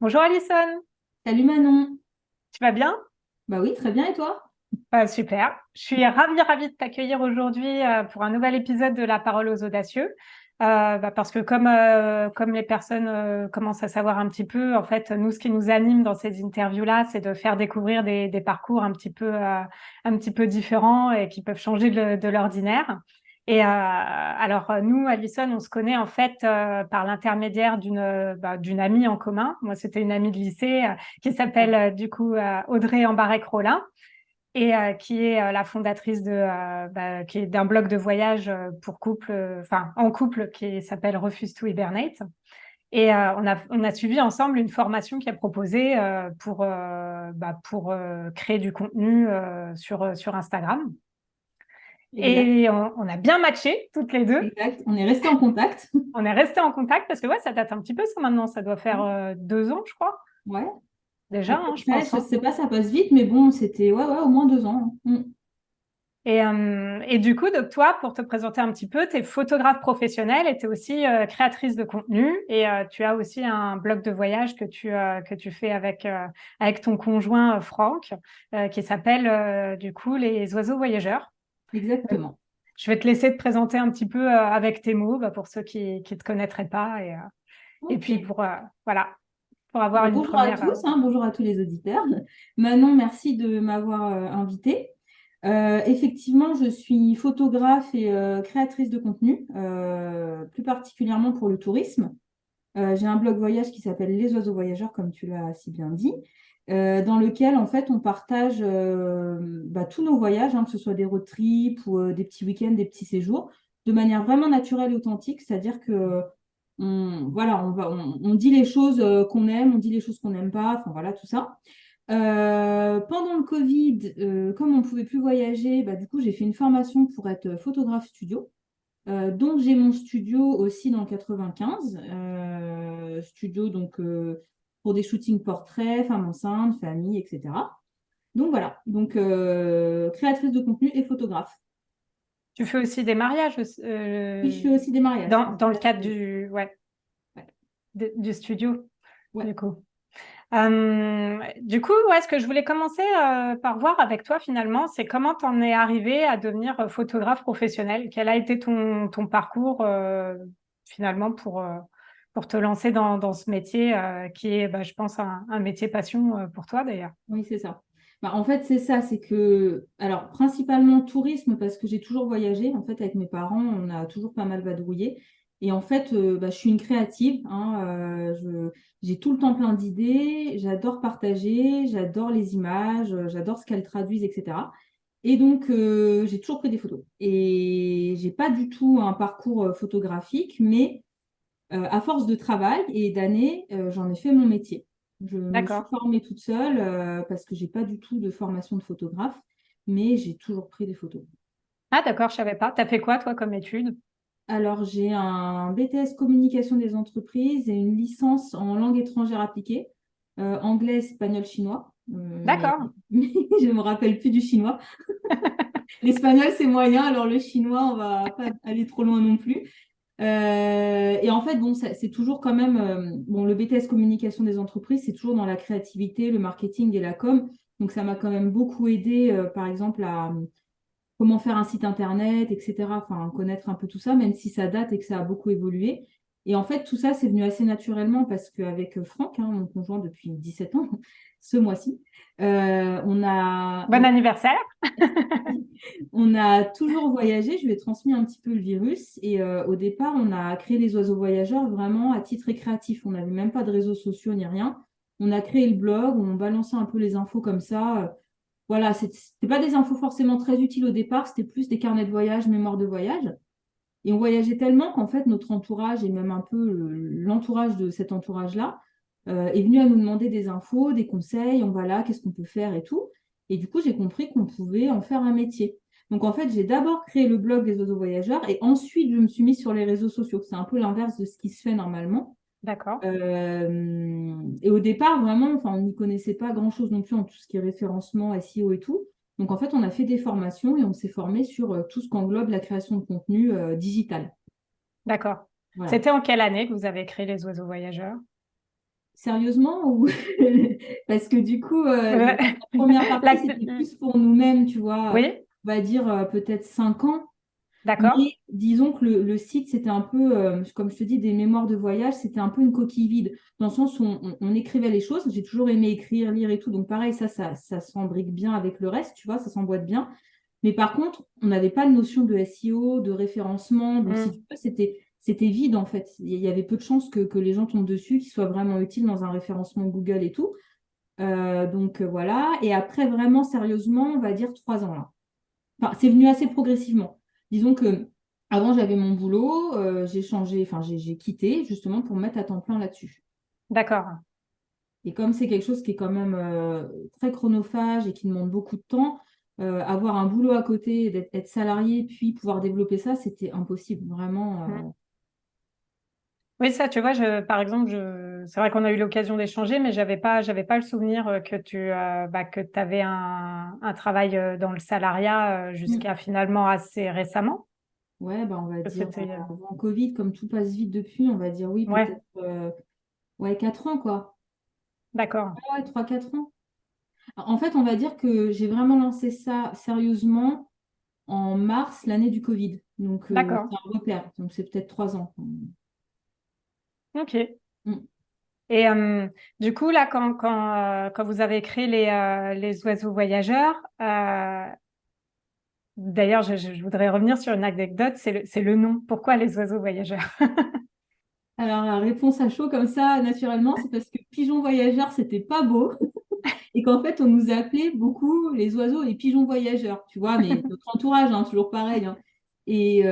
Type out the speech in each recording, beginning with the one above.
Bonjour Alison, Salut Manon. tu vas bien? Bah oui, très bien, et toi? Super. Je suis ravie de t'accueillir aujourd'hui pour un nouvel épisode de La Parole aux Audacieux. Parce que comme les personnes commencent à savoir un petit peu, en fait, nous, ce qui nous anime dans ces interviews-là, c'est de faire découvrir des parcours un petit peu différents et qui peuvent changer de l'ordinaire. Nous, Alison, on se connaît en fait par l'intermédiaire d'une amie en commun. Moi, c'était une amie de lycée qui s'appelle Audrey Embarek-Rollin et qui est la fondatrice qui est d'un blog de voyage pour couple, enfin en couple, qui s'appelle Refuse to Hibernate. Et on a suivi ensemble une formation qui est proposée pour créer du contenu sur Instagram. Exact, Et on a bien matché toutes les deux. exact. On est resté en contact. On est resté en contact parce que ouais, ça date un petit peu ça maintenant. Ça doit faire 2 ans, je crois, Ouais, à déjà, peu hein, je près. pense, Je hein. sais pas, ça passe vite, mais bon, c'était ouais, au moins 2 ans. Et du coup, donc toi, pour te présenter un petit peu, tu es photographe professionnelle et tu es aussi créatrice de contenu. Et tu as aussi un blog de voyage que tu fais avec ton conjoint Franck, qui s'appelle Les Oiseaux Voyageurs. Donc, Exactement. je vais te laisser te présenter un petit peu avec tes mots pour ceux qui ne te connaîtraient pas. Et Ok. puis voilà, pour avoir Bah, une bonjour à première. tous, hein, bonjour à tous les auditeurs. Manon, merci de m'avoir invitée. Effectivement, je suis photographe et créatrice de contenu, plus particulièrement pour le tourisme. J'ai un blog voyage qui s'appelle Les Oiseaux Voyageurs, comme tu l'as si bien dit, dans lequel en fait on partage tous nos voyages, hein, que ce soit des road trips ou des petits week-ends, des petits séjours, de manière vraiment naturelle et authentique, c'est-à-dire que on dit les choses qu'on aime, on dit les choses qu'on n'aime pas, enfin voilà tout ça. Pendant le Covid, comme on ne pouvait plus voyager, du coup j'ai fait une formation pour être photographe studio. Donc, j'ai mon studio aussi dans le 95, studio pour des shootings portraits, femmes enceintes, famille, etc. Donc voilà, donc créatrice de contenu et photographe. Tu fais aussi des mariages Puis je fais aussi des mariages. dans le cadre Ouais, du studio, ouais. du coup. Ce que je voulais commencer par voir avec toi finalement, c'est comment tu en es arrivé à devenir photographe professionnel. Quel a été ton parcours finalement pour te lancer dans ce métier qui est, je pense, un métier passion pour toi d'ailleurs. Oui, c'est ça. En fait, c'est ça, c'est que, alors, principalement tourisme, parce que j'ai toujours voyagé. En fait, avec mes parents, on a toujours pas mal vadrouillé. Et en fait, je suis une créative, hein, j'ai tout le temps plein d'idées, j'adore partager, j'adore les images, j'adore ce qu'elles traduisent, etc. Et donc, j'ai toujours pris des photos. Et j'ai pas du tout un parcours photographique, mais à force de travail et d'années, j'en ai fait mon métier. Je me suis D'accord. formée toute seule parce que j'ai pas du tout de formation de photographe, mais j'ai toujours pris des photos. Ah d'accord, je savais pas. T'as fait quoi toi comme étude? Alors, j'ai un BTS communication des entreprises et une licence en langue étrangère appliquée, anglais, espagnol, chinois. D'accord. Mais je ne me rappelle plus du chinois. L'espagnol, c'est moyen, alors le chinois, on va pas aller trop loin non plus. Et en fait, bon, c'est toujours quand même, bon, le BTS communication des entreprises, c'est toujours dans la créativité, le marketing et la com. Donc, ça m'a quand même beaucoup aidé, par exemple, à comment faire un site internet, etc. Enfin, connaître un peu tout ça, même si ça date et que ça a beaucoup évolué. Et en fait, tout ça, c'est venu assez naturellement parce qu'avec Franck, hein, mon conjoint depuis 17 ans, ce mois-ci, on a, Bon anniversaire. on a toujours voyagé, je lui ai transmis un petit peu le virus et au départ, on a créé les oiseaux voyageurs vraiment à titre récréatif. On n'avait même pas de réseaux sociaux ni rien. On a créé le blog, on balançait un peu les infos comme ça. Voilà, c'était pas des infos forcément très utiles au départ, c'était plus des carnets de voyage, mémoire de voyage. Et on voyageait tellement qu'en fait, notre entourage et même un peu l'entourage de cet entourage-là est venu à nous demander des infos, des conseils, voilà, qu'est-ce qu'on peut faire et tout. Et du coup, j'ai compris qu'on pouvait en faire un métier. Donc en fait, j'ai d'abord créé le blog des oiseaux voyageurs et ensuite, je me suis mise sur les réseaux sociaux. C'est un peu l'inverse de ce qui se fait normalement. D'accord. Et au départ, vraiment, enfin, on n'y connaissait pas grand-chose non plus en tout ce qui est référencement, SEO et tout. Donc, en fait, on a fait des formations et on s'est formé sur tout ce qu'englobe la création de contenu digital. D'accord. Voilà. C'était en quelle année que vous avez créé les oiseaux voyageurs? sérieusement ou parce que du coup, Euh, la première partie, la- c'était plus pour nous-mêmes, tu vois, Oui, on va dire peut-être 5 ans. d'accord. Mais disons que le site, c'était un peu, comme je te dis, des mémoires de voyage, c'était un peu une coquille vide, dans le sens où on écrivait les choses. J'ai toujours aimé écrire, lire et tout. Donc pareil, ça s'embrique bien avec le reste, tu vois, ça s'emboîte bien. Mais par contre, on n'avait pas de notion de SEO, de référencement. Donc si tu Mm. veux, c'était vide en fait. Il y avait peu de chances que les gens tombent dessus, qu'ils soient vraiment utiles dans un référencement Google et tout. Donc voilà. Et après, vraiment sérieusement, on va dire 3 ans là. Enfin, c'est venu assez progressivement. Disons que avant j'avais mon boulot, j'ai changé, enfin j'ai quitté justement pour me mettre à temps plein là-dessus. D'accord. Et comme c'est quelque chose qui est quand même très chronophage et qui demande beaucoup de temps, avoir un boulot à côté, être salarié, puis pouvoir développer ça, c'était impossible, Mm. vraiment. Oui, ça, tu vois, par exemple, c'est vrai qu'on a eu l'occasion d'échanger, mais j'avais pas le souvenir que tu avais un travail dans le salariat Mm. jusqu'à finalement assez récemment. Ouais, bah, on va Que dire C'était, avant Covid, comme tout passe vite depuis, on va dire oui, ouais, peut-être ouais, 4 ans quoi. d'accord, Ouais, 3 4 ans. En fait, on va dire que j'ai vraiment lancé ça sérieusement en mars, l'année du Covid. Donc, d'accord, c'est un repère. Donc, c'est peut-être 3 ans. ok. Mm. Et du coup, là, quand vous avez créé les oiseaux voyageurs, d'ailleurs, je voudrais revenir sur une anecdote, c'est le nom. Pourquoi les oiseaux voyageurs? Alors, la réponse à chaud comme ça, naturellement, c'est parce que pigeon voyageur, c'était pas beau. Et qu'en fait, on nous appelait beaucoup les oiseaux, les pigeons voyageurs. Tu vois, mais notre entourage, hein, toujours pareil, hein. Et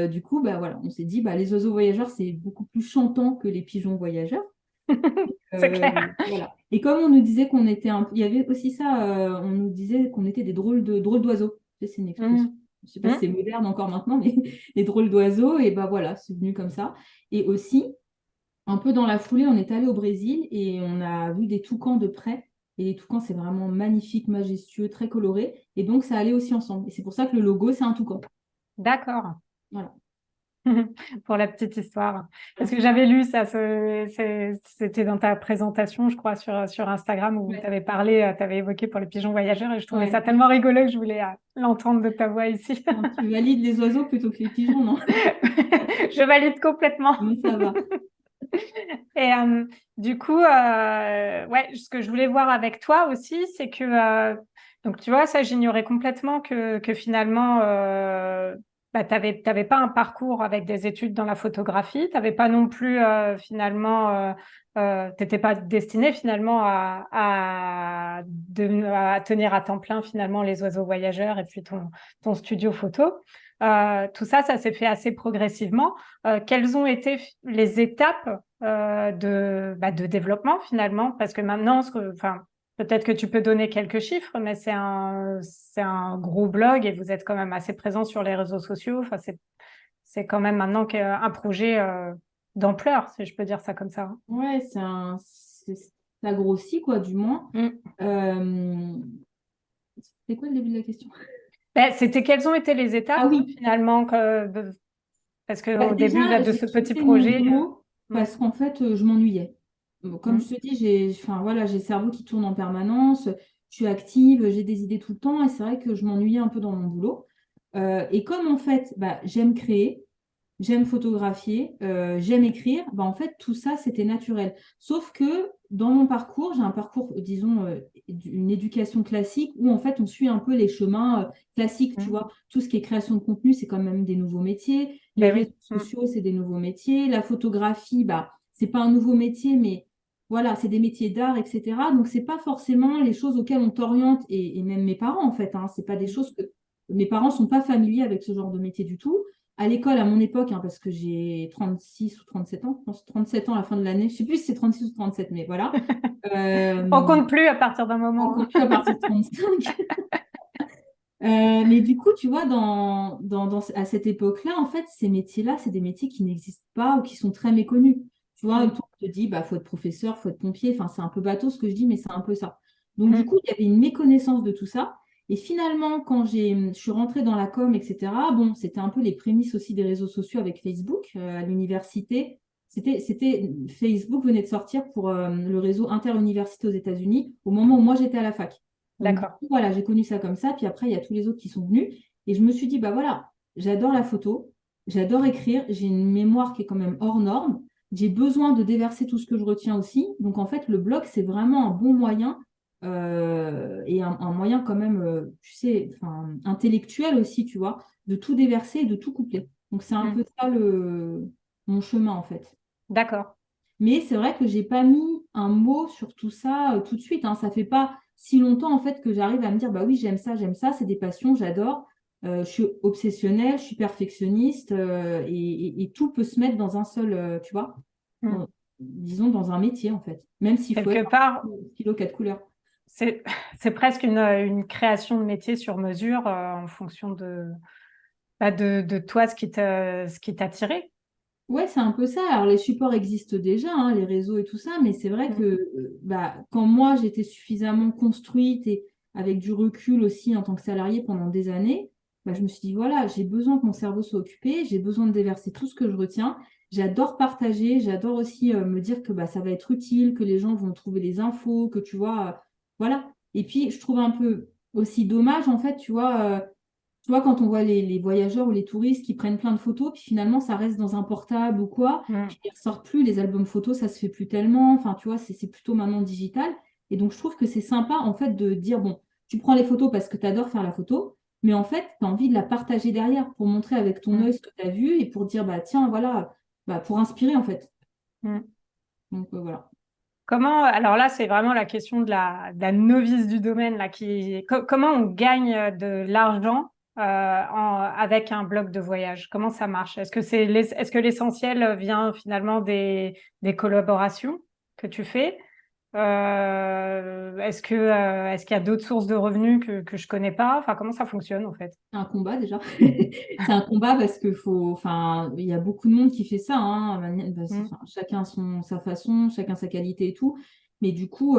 du coup, bah, voilà, on s'est dit, bah, les oiseaux voyageurs, c'est beaucoup plus chantant que les pigeons voyageurs. C'est clair. Voilà. Et comme on nous disait qu'on était il y avait aussi ça, on nous disait qu'on était des drôles d'oiseaux. Tu sais, c'est une expression. Mhm. Je sais pas si c'est Mhm. moderne encore maintenant, mais les drôles d'oiseaux, et bah voilà, c'est venu comme ça. Et aussi, un peu dans la foulée, on est allé au Brésil et on a vu des toucans de près. Et les toucans, c'est vraiment magnifique, majestueux, très coloré. Et donc, ça allait aussi ensemble. Et c'est pour ça que le logo, c'est un toucan. D'accord. Voilà. Pour la petite histoire. Parce que j'avais lu ça, c'était dans ta présentation, je crois, sur Instagram où tu Ouais. avais parlé, tu avais évoqué pour les pigeons voyageurs et je trouvais ça Ouais. tellement rigolo que je voulais l'entendre de ta voix ici. Non, tu valides les oiseaux plutôt que les pigeons, non? Je valide complètement. Mais ça va. Et du coup, ouais, ce que je voulais voir avec toi aussi, c'est que, donc tu vois, ça, j'ignorais complètement que finalement, bah, t'avais pas un parcours avec des études dans la photographie, t'avais pas non plus finalement, t'étais pas destiné finalement à tenir à temps plein finalement les oiseaux voyageurs et puis ton studio photo. Tout ça, ça s'est fait assez progressivement. Quelles ont été les étapes de développement finalement, parce que maintenant, enfin, peut-être que tu peux donner quelques chiffres, mais c'est un gros blog et vous êtes quand même assez présent sur les réseaux sociaux. Enfin, c'est quand même maintenant un projet d'ampleur, si je peux dire ça comme ça. Ouais, ça grossit, quoi, du moins. Mm. Euh, C'est quoi le début de la question? Ben, quelles ont été les Ah étapes oui, finalement parce bah, qu'au déjà, début là, de j'ai ce petit quitté mon projet. boulot Mm, parce qu'en fait, je m'ennuyais. Comme je mm, te dis, enfin, voilà, j'ai le cerveau qui tourne en permanence, je suis active, j'ai des idées tout le temps et c'est vrai que je m'ennuyais un peu dans mon boulot. Et comme en fait, bah, j'aime créer, j'aime photographier, j'aime écrire, bah, en fait, tout ça, c'était naturel. Sauf que dans mon parcours, j'ai un parcours, disons, une éducation classique où en fait, on suit un peu les chemins classiques, tu mm. vois. Tout ce qui est création de contenu, c'est quand même des nouveaux métiers. Les Ben réseaux oui. Mm. sociaux, c'est des nouveaux métiers. La photographie, bah, c'est pas un nouveau métier, mais voilà, c'est des métiers d'art, etc. Donc, c'est pas forcément les choses auxquelles on t'oriente, et même mes parents, en fait, hein, c'est pas des choses que mes parents sont pas familiers avec ce genre de métier du tout. À l'école, à mon époque, hein, parce que j'ai 36 ou 37 ans, je pense 37 ans à la fin de l'année, je sais plus si c'est 36 ou 37, mais voilà. On Euh, compte plus à partir d'un on moment. compte plus à partir de 35. Mais du coup, tu vois, à cette époque-là, en fait, ces métiers-là, c'est des métiers qui n'existent pas ou qui sont très méconnus. Tu vois, Mm, toi, on te dit, bah, faut être professeur, faut être pompier. Enfin, c'est un peu bateau ce que je dis, mais c'est un peu ça. Donc, du mm. coup, il y avait une méconnaissance de tout ça. Et finalement, quand je suis rentrée dans la com, etc., bon, c'était un peu les prémices aussi des réseaux sociaux avec Facebook à l'université. Facebook venait de sortir pour le réseau interuniversité aux États-Unis au moment où moi j'étais à la fac. Donc, du D'accord. coup, voilà, j'ai connu ça comme ça. Puis après, il y a tous les autres qui sont venus. Et je me suis dit, bah voilà, j'adore la photo, j'adore écrire, j'ai une mémoire qui est quand même hors norme. J'ai besoin de déverser tout ce que je retiens aussi. Donc, en fait, le blog, c'est vraiment un bon moyen et un moyen quand même, tu sais, enfin, intellectuel aussi, tu vois, de tout déverser et de tout coupler. Donc, c'est un Mm. peu ça mon chemin, en fait. D'accord. Mais c'est vrai que j'ai pas mis un mot sur tout ça tout de suite, hein. Ça fait pas si longtemps en fait que j'arrive à me dire bah oui, j'aime ça, c'est des passions, j'adore. Je suis obsessionnelle, je suis perfectionniste et tout peut se mettre dans un seul, tu vois, Mm. dans- disons dans un métier en fait. Même s'il faut Quelque être part, un stylo quatre couleurs. c'est c'est presque une création de métier sur mesure en fonction de toi, ce qui t'a tiré. Ouais, c'est un peu ça. Alors, les supports existent déjà, hein, les réseaux et tout ça, mais c'est vrai que Mm. bah, quand moi, j'étais suffisamment construite et avec du recul aussi en tant que salariée pendant des années, bah, je me suis dit, voilà, j'ai besoin que mon cerveau soit occupé, j'ai besoin de déverser tout ce que je retiens. J'adore partager, j'adore aussi me dire que bah, ça va être utile, que les gens vont trouver des infos, que tu vois, voilà. Et puis, je trouve un peu aussi dommage, en fait, tu vois, quand on voit les voyageurs ou les touristes qui prennent plein de photos, puis finalement, ça reste dans un portable ou quoi, Mm. puis ils ressortent plus, les albums photos, ça se fait plus tellement. Enfin, tu vois, c'est plutôt maintenant digital. Et donc, je trouve que c'est sympa, en fait, de dire, bon, tu prends les photos parce que tu adores faire la photo, mais en fait, tu as envie de la partager derrière pour montrer avec ton Mm. œil ce que tu as vu et pour dire, bah, tiens, voilà, bah, pour inspirer, en fait. Mm. Donc, voilà. Comment, alors là, c'est vraiment la question de la novice du domaine, là, comment on gagne de l'argent avec un blog de voyage? Comment ça marche? Est-ce que l'essentiel vient finalement des collaborations que tu fais? Est-ce qu'il y a d'autres sources de revenus que je connais pas? Enfin, comment ça fonctionne en fait? C'est un combat déjà. C'est un combat parce que enfin, il y a beaucoup de monde qui fait ça, hein. Mm, Enfin, chacun sa façon, chacun sa qualité et tout. Mais du coup,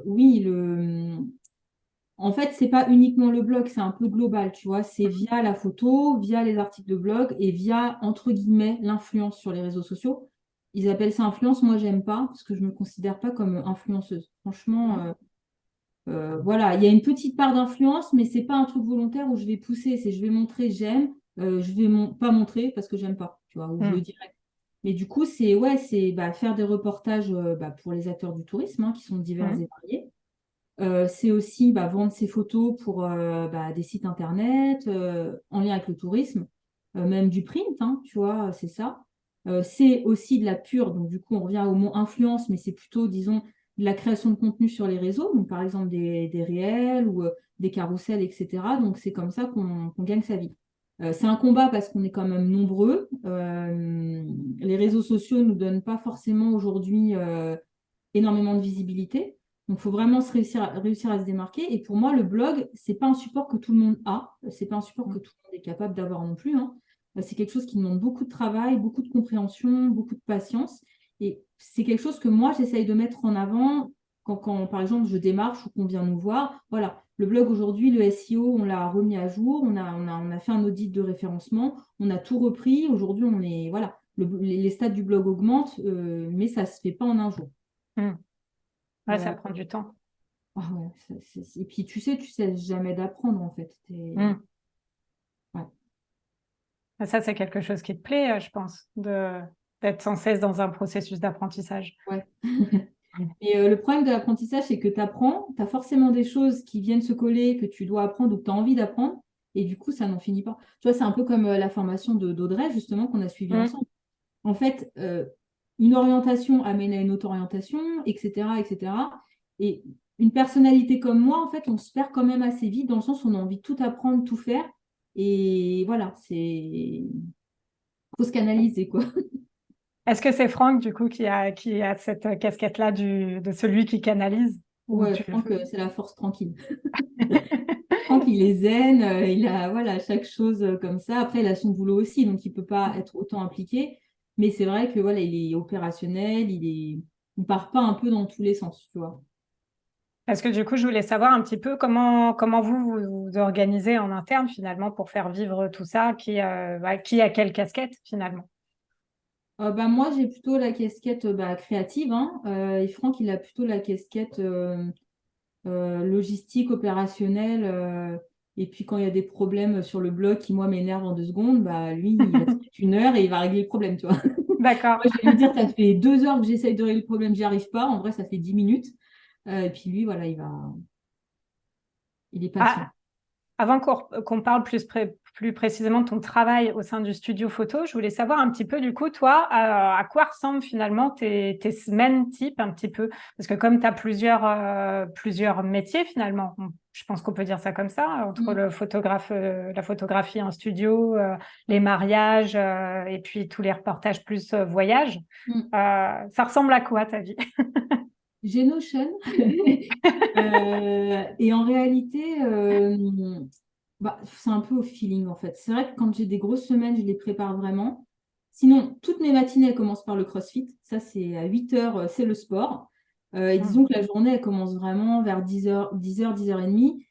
oui, en fait, c'est pas uniquement le blog, c'est un peu global, tu vois. C'est mm, via la photo, via les articles de blog et via, entre guillemets, l'influence sur les réseaux sociaux. Ils appellent ça influence, moi j'aime pas parce que je me considère pas comme influenceuse. Franchement, mm, voilà, il y a une petite part d'influence, mais c'est pas un truc volontaire où je vais pousser, c'est je vais montrer, j'aime, je vais pas montrer parce que j'aime pas, tu vois, ou je le mm, dirai. Mais du coup, c'est ouais, c'est bah, faire des reportages bah, pour les acteurs du tourisme, hein, qui sont divers mm, et variés. C'est aussi bah, vendre ses photos pour bah, des sites internet en lien avec le tourisme, même du print, hein, tu vois, c'est ça. C'est aussi de la pure, donc du coup, on revient au mot influence, mais c'est plutôt, disons, de la création de contenu sur les réseaux, donc par exemple des réels ou des carousels, etc. Donc c'est comme ça qu'on gagne sa vie. C'est un combat parce qu'on est quand même nombreux. Les réseaux sociaux ne nous donnent pas forcément aujourd'hui énormément de visibilité. Donc, il faut vraiment réussir à se démarquer. Et pour moi, le blog, c'est pas un support que tout le monde a. C'est pas un support que mm. tout le monde est capable d'avoir non plus, hein. C'est quelque chose qui demande beaucoup de travail, beaucoup de compréhension, beaucoup de patience. Et c'est quelque chose que moi, j'essaye de mettre en avant par exemple, je démarche ou qu'on vient nous voir. Voilà, le blog aujourd'hui, le SEO, on l'a remis à jour, on a fait un audit de référencement, on a tout repris. Aujourd'hui, on est, voilà, les stades du blog augmentent, mais ça ne se fait pas en un jour. Mm. Ouais, ça Euh, prend du temps. ah ouais, et puis tu sais jamais d'apprendre en fait. Mm. Ouais. Ça, c'est quelque chose qui te plaît, je pense, d'être sans cesse dans un processus d'apprentissage. Ouais. Et le problème de l'apprentissage, c'est que tu apprends, tu as forcément des choses qui viennent se coller, que tu dois apprendre ou que tu as envie d'apprendre, et du coup, ça n'en finit pas. Tu vois, c'est un peu comme la formation d'Audrey, justement, qu'on a suivie Mm. ensemble. En fait, une orientation amène à une autre orientation, etc., etc. Et une personnalité comme moi, en fait, on se perd quand même assez vite, dans le sens où on a envie de tout apprendre, tout faire. Et voilà, faut se canaliser, quoi. Est-ce que c'est Franck, du coup, qui a cette casquette-là de celui qui canalise? Ou Ouais, tu... Franck, c'est la force tranquille. Franck, il est zen, il a voilà, chaque chose comme ça. Après, il a son boulot aussi, donc il peut pas être autant impliqué. Mais c'est vrai que voilà, il est opérationnel, il part pas un peu dans tous les sens, tu vois. Parce que du coup, je voulais savoir un petit peu comment vous organisez en interne finalement pour faire vivre tout ça, qui a quelle casquette finalement? Moi, j'ai plutôt la casquette créative, hein, et Franck, il a plutôt la casquette logistique, opérationnelle. Et puis, quand il y a des problèmes sur le blog qui, moi, m'énervent en 2 secondes, lui, il va te mettre 1 heure et il va régler le problème, tu vois. D'accord. Moi, je vais lui dire, ça fait 2 heures que j'essaye de régler le problème, j'y arrive pas. En vrai, ça fait 10 minutes. Et puis, lui, voilà, il est patient. Ah, avant qu'on parle plus précisément de ton travail au sein du studio photo, je voulais savoir un petit peu, du coup, toi, à quoi ressemblent finalement tes semaines type un petit peu? Parce que comme tu as plusieurs métiers finalement, je pense qu'on peut dire ça comme ça, entre Mm. la photographie en studio, les mariages et puis tous les reportages plus voyages. Mm. Ça ressemble à quoi ta vie? J'ai Notion. Et en réalité, c'est un peu au feeling en fait. C'est vrai que quand j'ai des grosses semaines, je les prépare vraiment. Sinon, toutes mes matinées, elles commencent par le CrossFit. Ça, c'est à 8 heures, c'est le sport. Et disons que la journée, elle commence vraiment vers 10 heures, 10 heures, 10 heures et demie.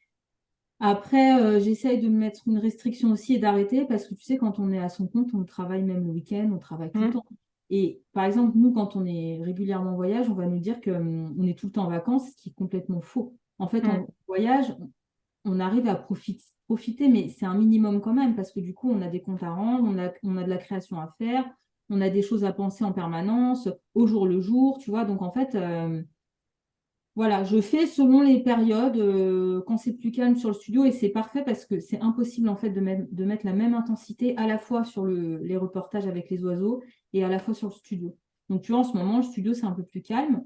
Après, j'essaye de me mettre une restriction aussi et d'arrêter parce que tu sais, quand on est à son compte, on travaille même le week-end, on travaille tout le temps. Et par exemple, nous, quand on est régulièrement en voyage, on va nous dire qu'on est tout le temps en vacances, ce qui est complètement faux. En fait, Mm. en voyage, on arrive à profiter, mais c'est un minimum quand même parce que du coup, on a des comptes à rendre, on a de la création à faire, on a des choses à penser en permanence, au jour le jour, tu vois. Donc, en fait, voilà, je fais selon les périodes, quand c'est plus calme sur le studio, et c'est parfait parce que c'est impossible en fait de mettre la même intensité à la fois sur les reportages avec les oiseaux et à la fois sur le studio. Donc tu vois, en ce moment, le studio, c'est un peu plus calme.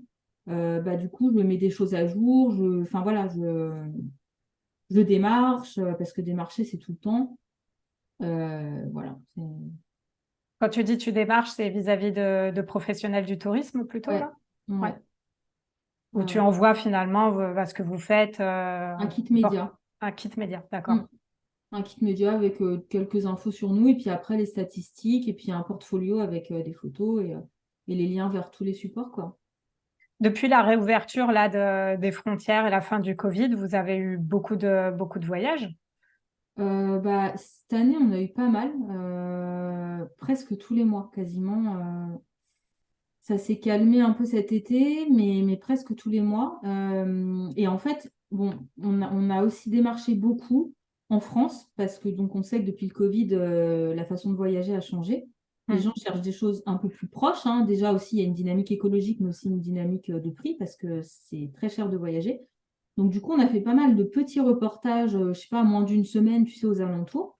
Du coup, je mets des choses à jour, enfin voilà, je démarche, parce que démarcher, c'est tout le temps. Voilà. Quand tu dis tu démarches, c'est vis-à-vis de professionnels du tourisme plutôt Ouais, là? Ouais. ouais, Où ouais, tu ouais. envoies finalement ce que vous faites, Un kit média. un kit média, Mm. d'accord. Un kit média avec quelques infos sur nous, et puis après les statistiques, et puis un portfolio avec des photos et les liens vers tous les supports, quoi. Depuis la réouverture là des frontières et la fin du Covid, vous avez eu beaucoup de voyages? Cette année, on a eu pas mal, presque tous les mois quasiment. Ça s'est calmé un peu cet été, mais presque tous les mois. Et en fait, bon, on a aussi démarché beaucoup en France parce que donc on sait que depuis le Covid, la façon de voyager a changé. Les Hmm. gens cherchent des choses un peu plus proches, hein. Déjà aussi, il y a une dynamique écologique, mais aussi une dynamique de prix parce que c'est très cher de voyager. Donc du coup, on a fait pas mal de petits reportages, je sais pas, moins d'une semaine, tu sais, aux alentours,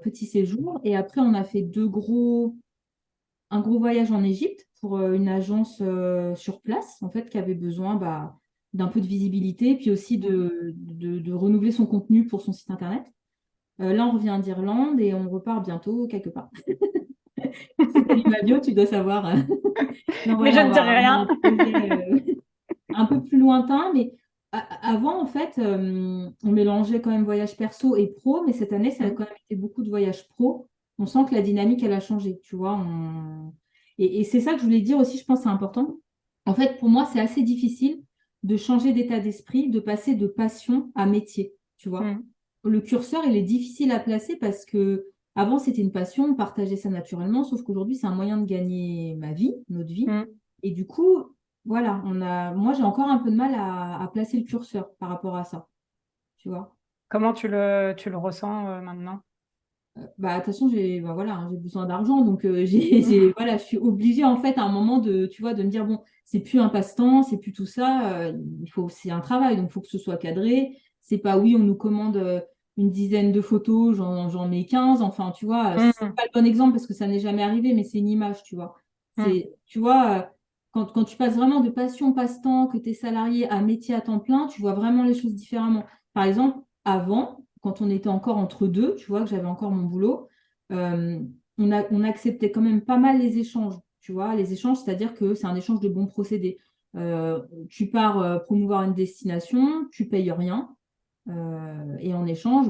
petits séjours. Et après, on a fait un gros voyage en Égypte pour une agence sur place, en fait, qui avait besoin d'un peu de visibilité, puis aussi de renouveler son contenu pour son site internet. Là, on revient d'Irlande et on repart bientôt quelque part. Si tu as lu ma bio, tu dois savoir. Non, Mais je voilà, ne dirai on a rien. un projet un peu plus lointain, mais avant, en fait, on mélangeait quand même voyage perso et pro, mais cette année, ça a Hmm. quand même été beaucoup de voyages pro. On sent que la dynamique, elle a changé, tu vois. Et c'est ça que je voulais dire aussi, je pense que c'est important. En fait, pour moi, c'est assez difficile de changer d'état d'esprit, de passer de passion à métier, tu vois. Hmm. Le curseur, il est difficile à placer parce que avant, c'était une passion, on partageait ça naturellement, sauf qu'aujourd'hui, c'est un moyen de gagner ma vie, notre vie. Hmm. Et du coup, voilà, moi j'ai encore un peu de mal à placer le curseur par rapport à ça, tu vois. Comment tu le ressens maintenant? Attention, voilà, hein, j'ai besoin d'argent, donc voilà, je suis obligée en fait à un moment tu vois, de me dire bon, c'est plus un passe-temps, c'est plus tout ça, c'est un travail, donc il faut que ce soit cadré. C'est pas oui, on nous commande une dizaine de photos, j'en mets 15, enfin, tu vois, c'est Hmm. pas le bon exemple parce que ça n'est jamais arrivé, mais c'est une image, tu vois. Hmm. Tu vois, quand tu passes vraiment de passion passe-temps, que tu es salarié à métier à temps plein, tu vois vraiment les choses différemment. Par exemple, avant, quand on était encore entre deux, tu vois, que j'avais encore mon boulot, euh, on acceptait quand même pas mal les échanges, tu vois. Les échanges, c'est-à-dire que c'est un échange de bons procédés. Tu pars promouvoir une destination, tu payes rien, et en échange,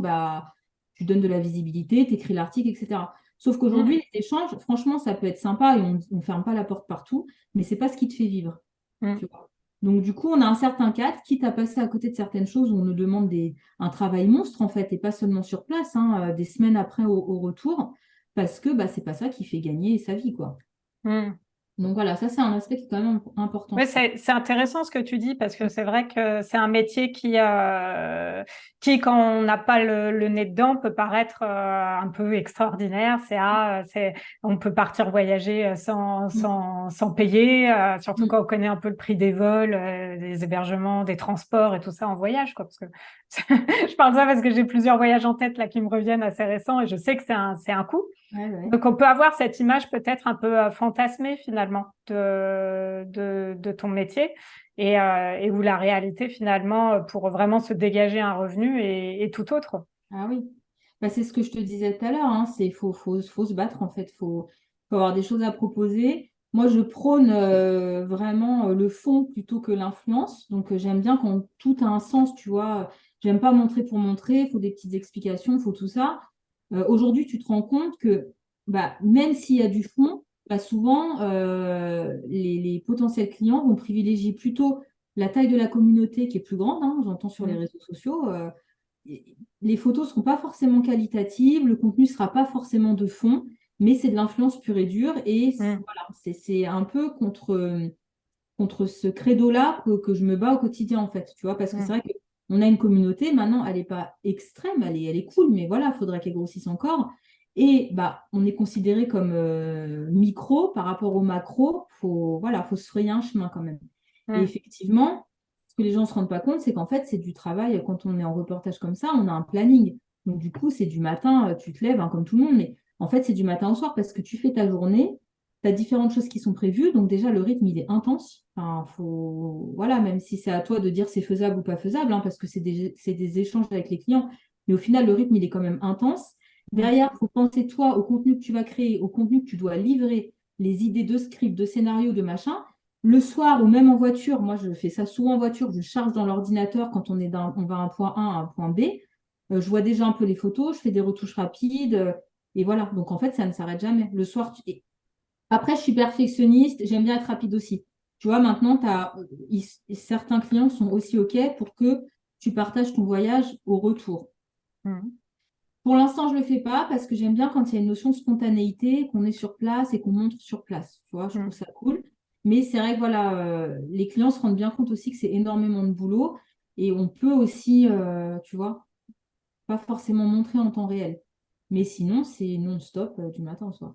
tu donnes de la visibilité, tu écris l'article, etc. Sauf Hmm. qu'aujourd'hui, les échanges, franchement, ça peut être sympa et on ne ferme pas la porte partout, mais c'est pas ce qui te fait vivre, Hmm. tu vois. Donc, du coup, on a un certain cadre, quitte à passer à côté de certaines choses où on nous demande un travail monstre, en fait, et pas seulement sur place, hein, des semaines après au retour, parce que c'est pas ça qui fait gagner sa vie, quoi. Mm. Donc voilà, ça c'est un aspect qui est quand même important, Oui, je trouve. c'est intéressant ce que tu dis parce que c'est vrai que c'est un métier qui, quand on n'a pas le nez dedans, peut paraître un peu extraordinaire. On peut partir voyager Mm. sans payer, surtout Mm. quand on connaît un peu le prix des vols, des hébergements, des transports et tout ça en voyage, quoi. Parce que je parle de ça parce que j'ai plusieurs voyages en tête là qui me reviennent assez récents et je sais que c'est un coût. Ouais, ouais. Donc, on peut avoir cette image peut-être un peu fantasmée finalement de ton métier et où la réalité finalement, pour vraiment se dégager un revenu est tout autre. Ah oui, bah, c'est ce que je te disais tout à l'heure, hein, faut se battre en fait, faut avoir des choses à proposer. Moi, je prône vraiment le fond plutôt que l'influence. Donc, j'aime bien quand tout a un sens, tu vois. J'aime pas montrer pour montrer, il faut des petites explications, il faut tout ça. Aujourd'hui, tu te rends compte que bah, même s'il y a du fond, bah, souvent, les potentiels clients vont privilégier plutôt la taille de la communauté qui est plus grande, hein, j'entends sur les Mm, réseaux sociaux. Les photos ne seront pas forcément qualitatives, le contenu ne sera pas forcément de fond, mais c'est de l'influence pure et dure. Et mm, voilà, c'est un peu contre ce credo-là que je me bats au quotidien, en fait, tu vois, parce que c'est mm, vrai qu'on a une communauté, maintenant, elle n'est pas extrême, elle est cool, mais voilà, il faudrait qu'elle grossisse encore. Et bah, on est considéré comme micro par rapport au macro, voilà, faut se frayer un chemin quand même. Et mm, effectivement, ce que les gens ne se rendent pas compte, c'est qu'en fait, c'est du travail. Quand on est en reportage comme ça, on a un planning. Donc, du coup, c'est du matin, tu te lèves, hein, comme tout le monde, mais en fait, c'est du matin au soir parce que tu fais ta journée, tu as différentes choses qui sont prévues. Donc, déjà, le rythme, il est intense. Enfin, voilà, même si c'est à toi de dire c'est faisable ou pas faisable, hein, parce que c'est des échanges avec les clients. Mais au final, le rythme, il est quand même intense. mm, Derrière, il faut penser, toi, au contenu que tu vas créer, au contenu que tu dois livrer, les idées de script, de scénario, de machin. Le soir ou même en voiture, moi je fais ça souvent en voiture, je charge dans l'ordinateur quand on va à un point A à un point B. Je vois déjà un peu les photos, je fais des retouches rapides et voilà. Donc en fait, ça ne s'arrête jamais. Le soir, après, je suis perfectionniste, j'aime bien être rapide aussi. Tu vois, maintenant, certains clients sont aussi OK pour que tu partages ton voyage au retour. mm, Pour l'instant, je ne le fais pas parce que j'aime bien quand il y a une notion de spontanéité, qu'on est sur place et qu'on montre sur place. Tu vois, je trouve mm. ça cool. Mais c'est vrai que voilà, les clients se rendent bien compte aussi que c'est énormément de boulot et on peut aussi, tu vois, pas forcément montrer en temps réel. Mais sinon, c'est non-stop du matin au soir.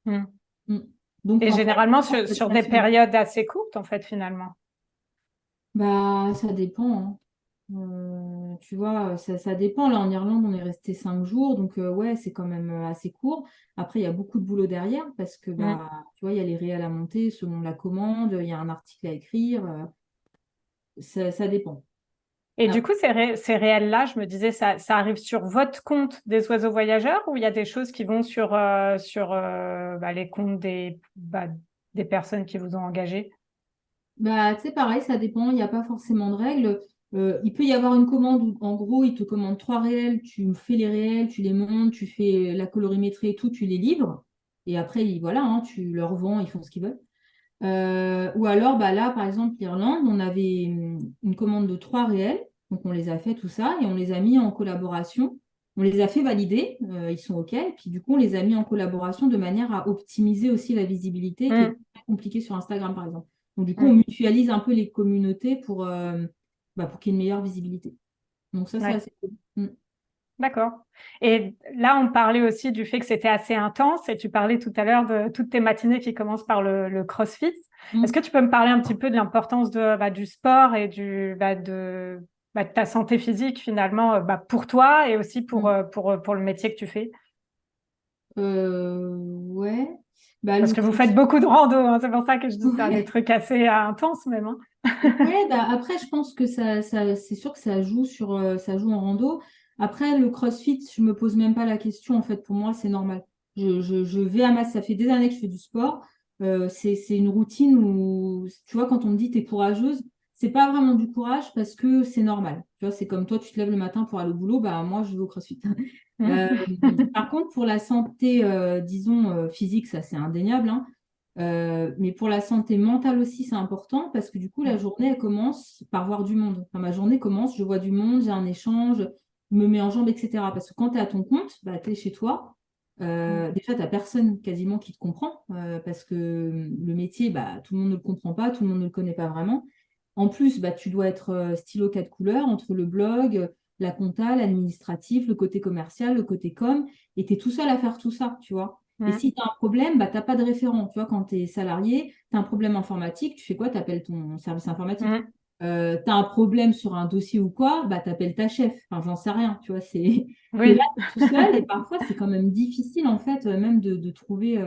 Mm. Mm. Donc, Et en fait, généralement faut être sur des passionné. périodes assez courtes en fait finalement. Bah, ça dépend, hein. Tu vois, ça dépend. Là, en Irlande, on est resté 5 jours, donc ouais, c'est quand même assez court. Après, il y a beaucoup de boulot derrière parce que Mm. bah, tu vois, il y a les réels à monter selon la commande, il y a un article à écrire. Ça dépend. Et du Ah, coup, ces réels-là, je me disais, ça arrive sur votre compte des oiseaux voyageurs ou il y a des choses qui vont sur les comptes des personnes qui vous ont engagé? bah, tu sais, pareil, ça dépend. Il n'y a pas forcément de règles. Il peut y avoir une commande où, en gros, ils te commandent 3 réels, tu fais les réels, tu les montes, tu fais la colorimétrie et tout, tu les livres. Et après, voilà, hein, tu leur vends, ils font ce qu'ils veulent. Ou alors, bah là, par exemple, l'Irlande, on avait une commande de 3 réels, donc on les a fait tout ça et on les a mis en collaboration. On les a fait valider, ils sont OK, et puis du coup, on les a mis en collaboration de manière à optimiser aussi la visibilité qui est Mm, très compliquée sur Instagram, par exemple. Donc, du coup, on mm, mutualise un peu les communautés pour qu'il y ait une meilleure visibilité. Donc, ça, c'est ouais, assez cool. Mm. d'accord. Et là, on parlait aussi du fait que c'était assez intense et tu parlais tout à l'heure de toutes tes matinées qui commencent par le CrossFit. Est-ce que Mm. tu peux me parler un petit peu de l'importance du sport et de ta santé physique finalement pour toi et aussi Mm. pour le métier que tu fais? Ouais. Bah, Parce le que vous faites cross. beaucoup de rando, hein, c'est pour ça que je dis ça, des Ouais. trucs assez intenses même, hein. Ouais, bah après, je pense que c'est sûr que ça joue en rando. Après, le CrossFit, je me pose même pas la question. En fait, pour moi, c'est normal. Je vais à ça fait des années que je fais du sport. C'est une routine où, tu vois, quand on me dit t'es courageuse, c'est pas vraiment du courage parce que c'est normal. Tu vois, c'est comme toi, tu te lèves le matin pour aller au boulot, bah moi, je vais au CrossFit. Euh, Par contre, pour la santé, disons, physique, ça c'est indéniable, hein. Mais pour la santé mentale aussi, c'est important parce que du coup, la journée, elle commence par voir du monde. Enfin, ma journée commence, je vois du monde, j'ai un échange, je me mets en jambe, etc. Parce que quand tu es à ton compte, bah, tu es chez toi. Déjà, tu n'as personne quasiment qui te comprend parce que le métier, bah, tout le monde ne le comprend pas, tout le monde ne le connaît pas vraiment. En plus, bah, tu dois être stylo quatre couleurs entre le blog, la compta, l'administratif, le côté commercial, le côté com, et tu es tout seul à faire tout ça, tu vois. Et Mm. si tu as un problème, bah, tu n'as pas de référent. Tu vois, quand tu es salarié, tu as un problème informatique, tu fais quoi? Tu appelles ton service informatique. Mm. Tu as un problème sur un dossier ou quoi, bah, tu appelles ta chef. Enfin, j'en sais rien, tu vois, c'est... Et là, Oui. tout seul, et parfois, c'est quand même difficile, en fait, même de trouver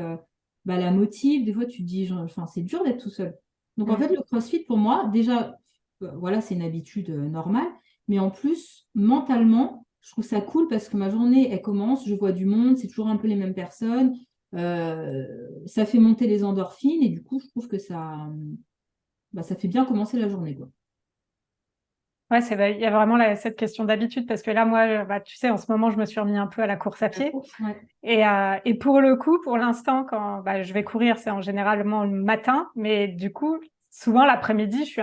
bah, la motive. Des fois, tu te dis, enfin, c'est dur d'être tout seul. Donc, en Mm. fait, le CrossFit, pour moi, déjà, voilà, c'est une habitude normale. Mais en plus, mentalement, je trouve ça cool parce que ma journée, elle commence, je vois du monde, c'est toujours un peu les mêmes personnes. Ça fait monter les endorphines et du coup, je trouve que ça fait bien commencer la journée, quoi. Ouais, il y a vraiment cette question d'habitude parce que là, moi, bah, tu sais, en ce moment, je me suis remis un peu à la course à La pied. course, ouais. Et pour le coup, pour l'instant, quand bah, je vais courir, c'est en généralement le matin, mais du coup, souvent l'après-midi, j'ai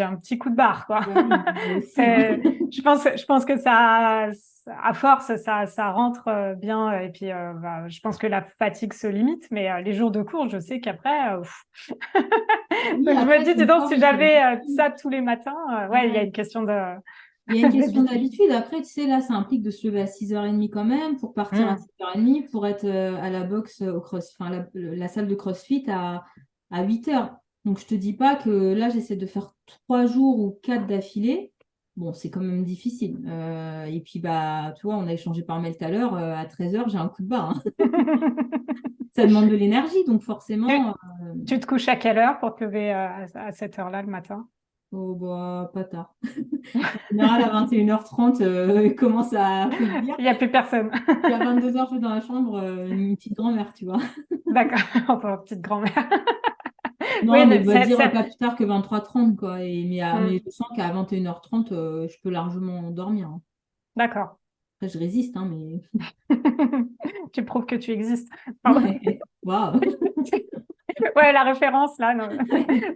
un petit coup de barre, quoi. Bah oui, moi aussi, hein. Je pense que ça, à force, ça rentre bien. Et puis, bah, je pense que la fatigue se limite, mais les jours de course, je sais qu'après, Oui, donc je me après, dis, dis ton donc, corps, si il j'avais s'habitue. ça tous les matins, ouais, il y a Ouais. une question Il y a une question d'habitude. d'habitude. Après, tu sais, là, ça implique de se lever à 6h30 quand même, pour partir à Hmm. 7h30, pour être à la boxe au cross, enfin, la salle de CrossFit à 8h. Donc, je te dis pas que là, j'essaie de faire 3 jours ou 4 d'affilée. Bon, c'est quand même difficile. Et puis, bah, tu vois, on a échangé par mail tout à l'heure. À 13h, j'ai un coup de barre, hein. Ça demande de l'énergie, donc Tu, forcément, tu te couches à quelle heure pour te lever à cette heure-là le matin? oh, bah, pas tard. En général, à 21h30, il commence à faiblir. Il n'y a plus personne. Puis à 22h, je suis dans la chambre, une petite grand-mère, tu vois. D'accord, enfin, petite grand-mère. Non, Oui, mais mais on va dire pas plus tard que 23h30, quoi. Mais Hmm. je sens qu'à 21h30, je peux largement dormir, hein. D'accord. Après, je résiste, hein, mais... Tu prouves que tu existes. Pardon. Ouais, waouh. Ouais, la référence, là, non.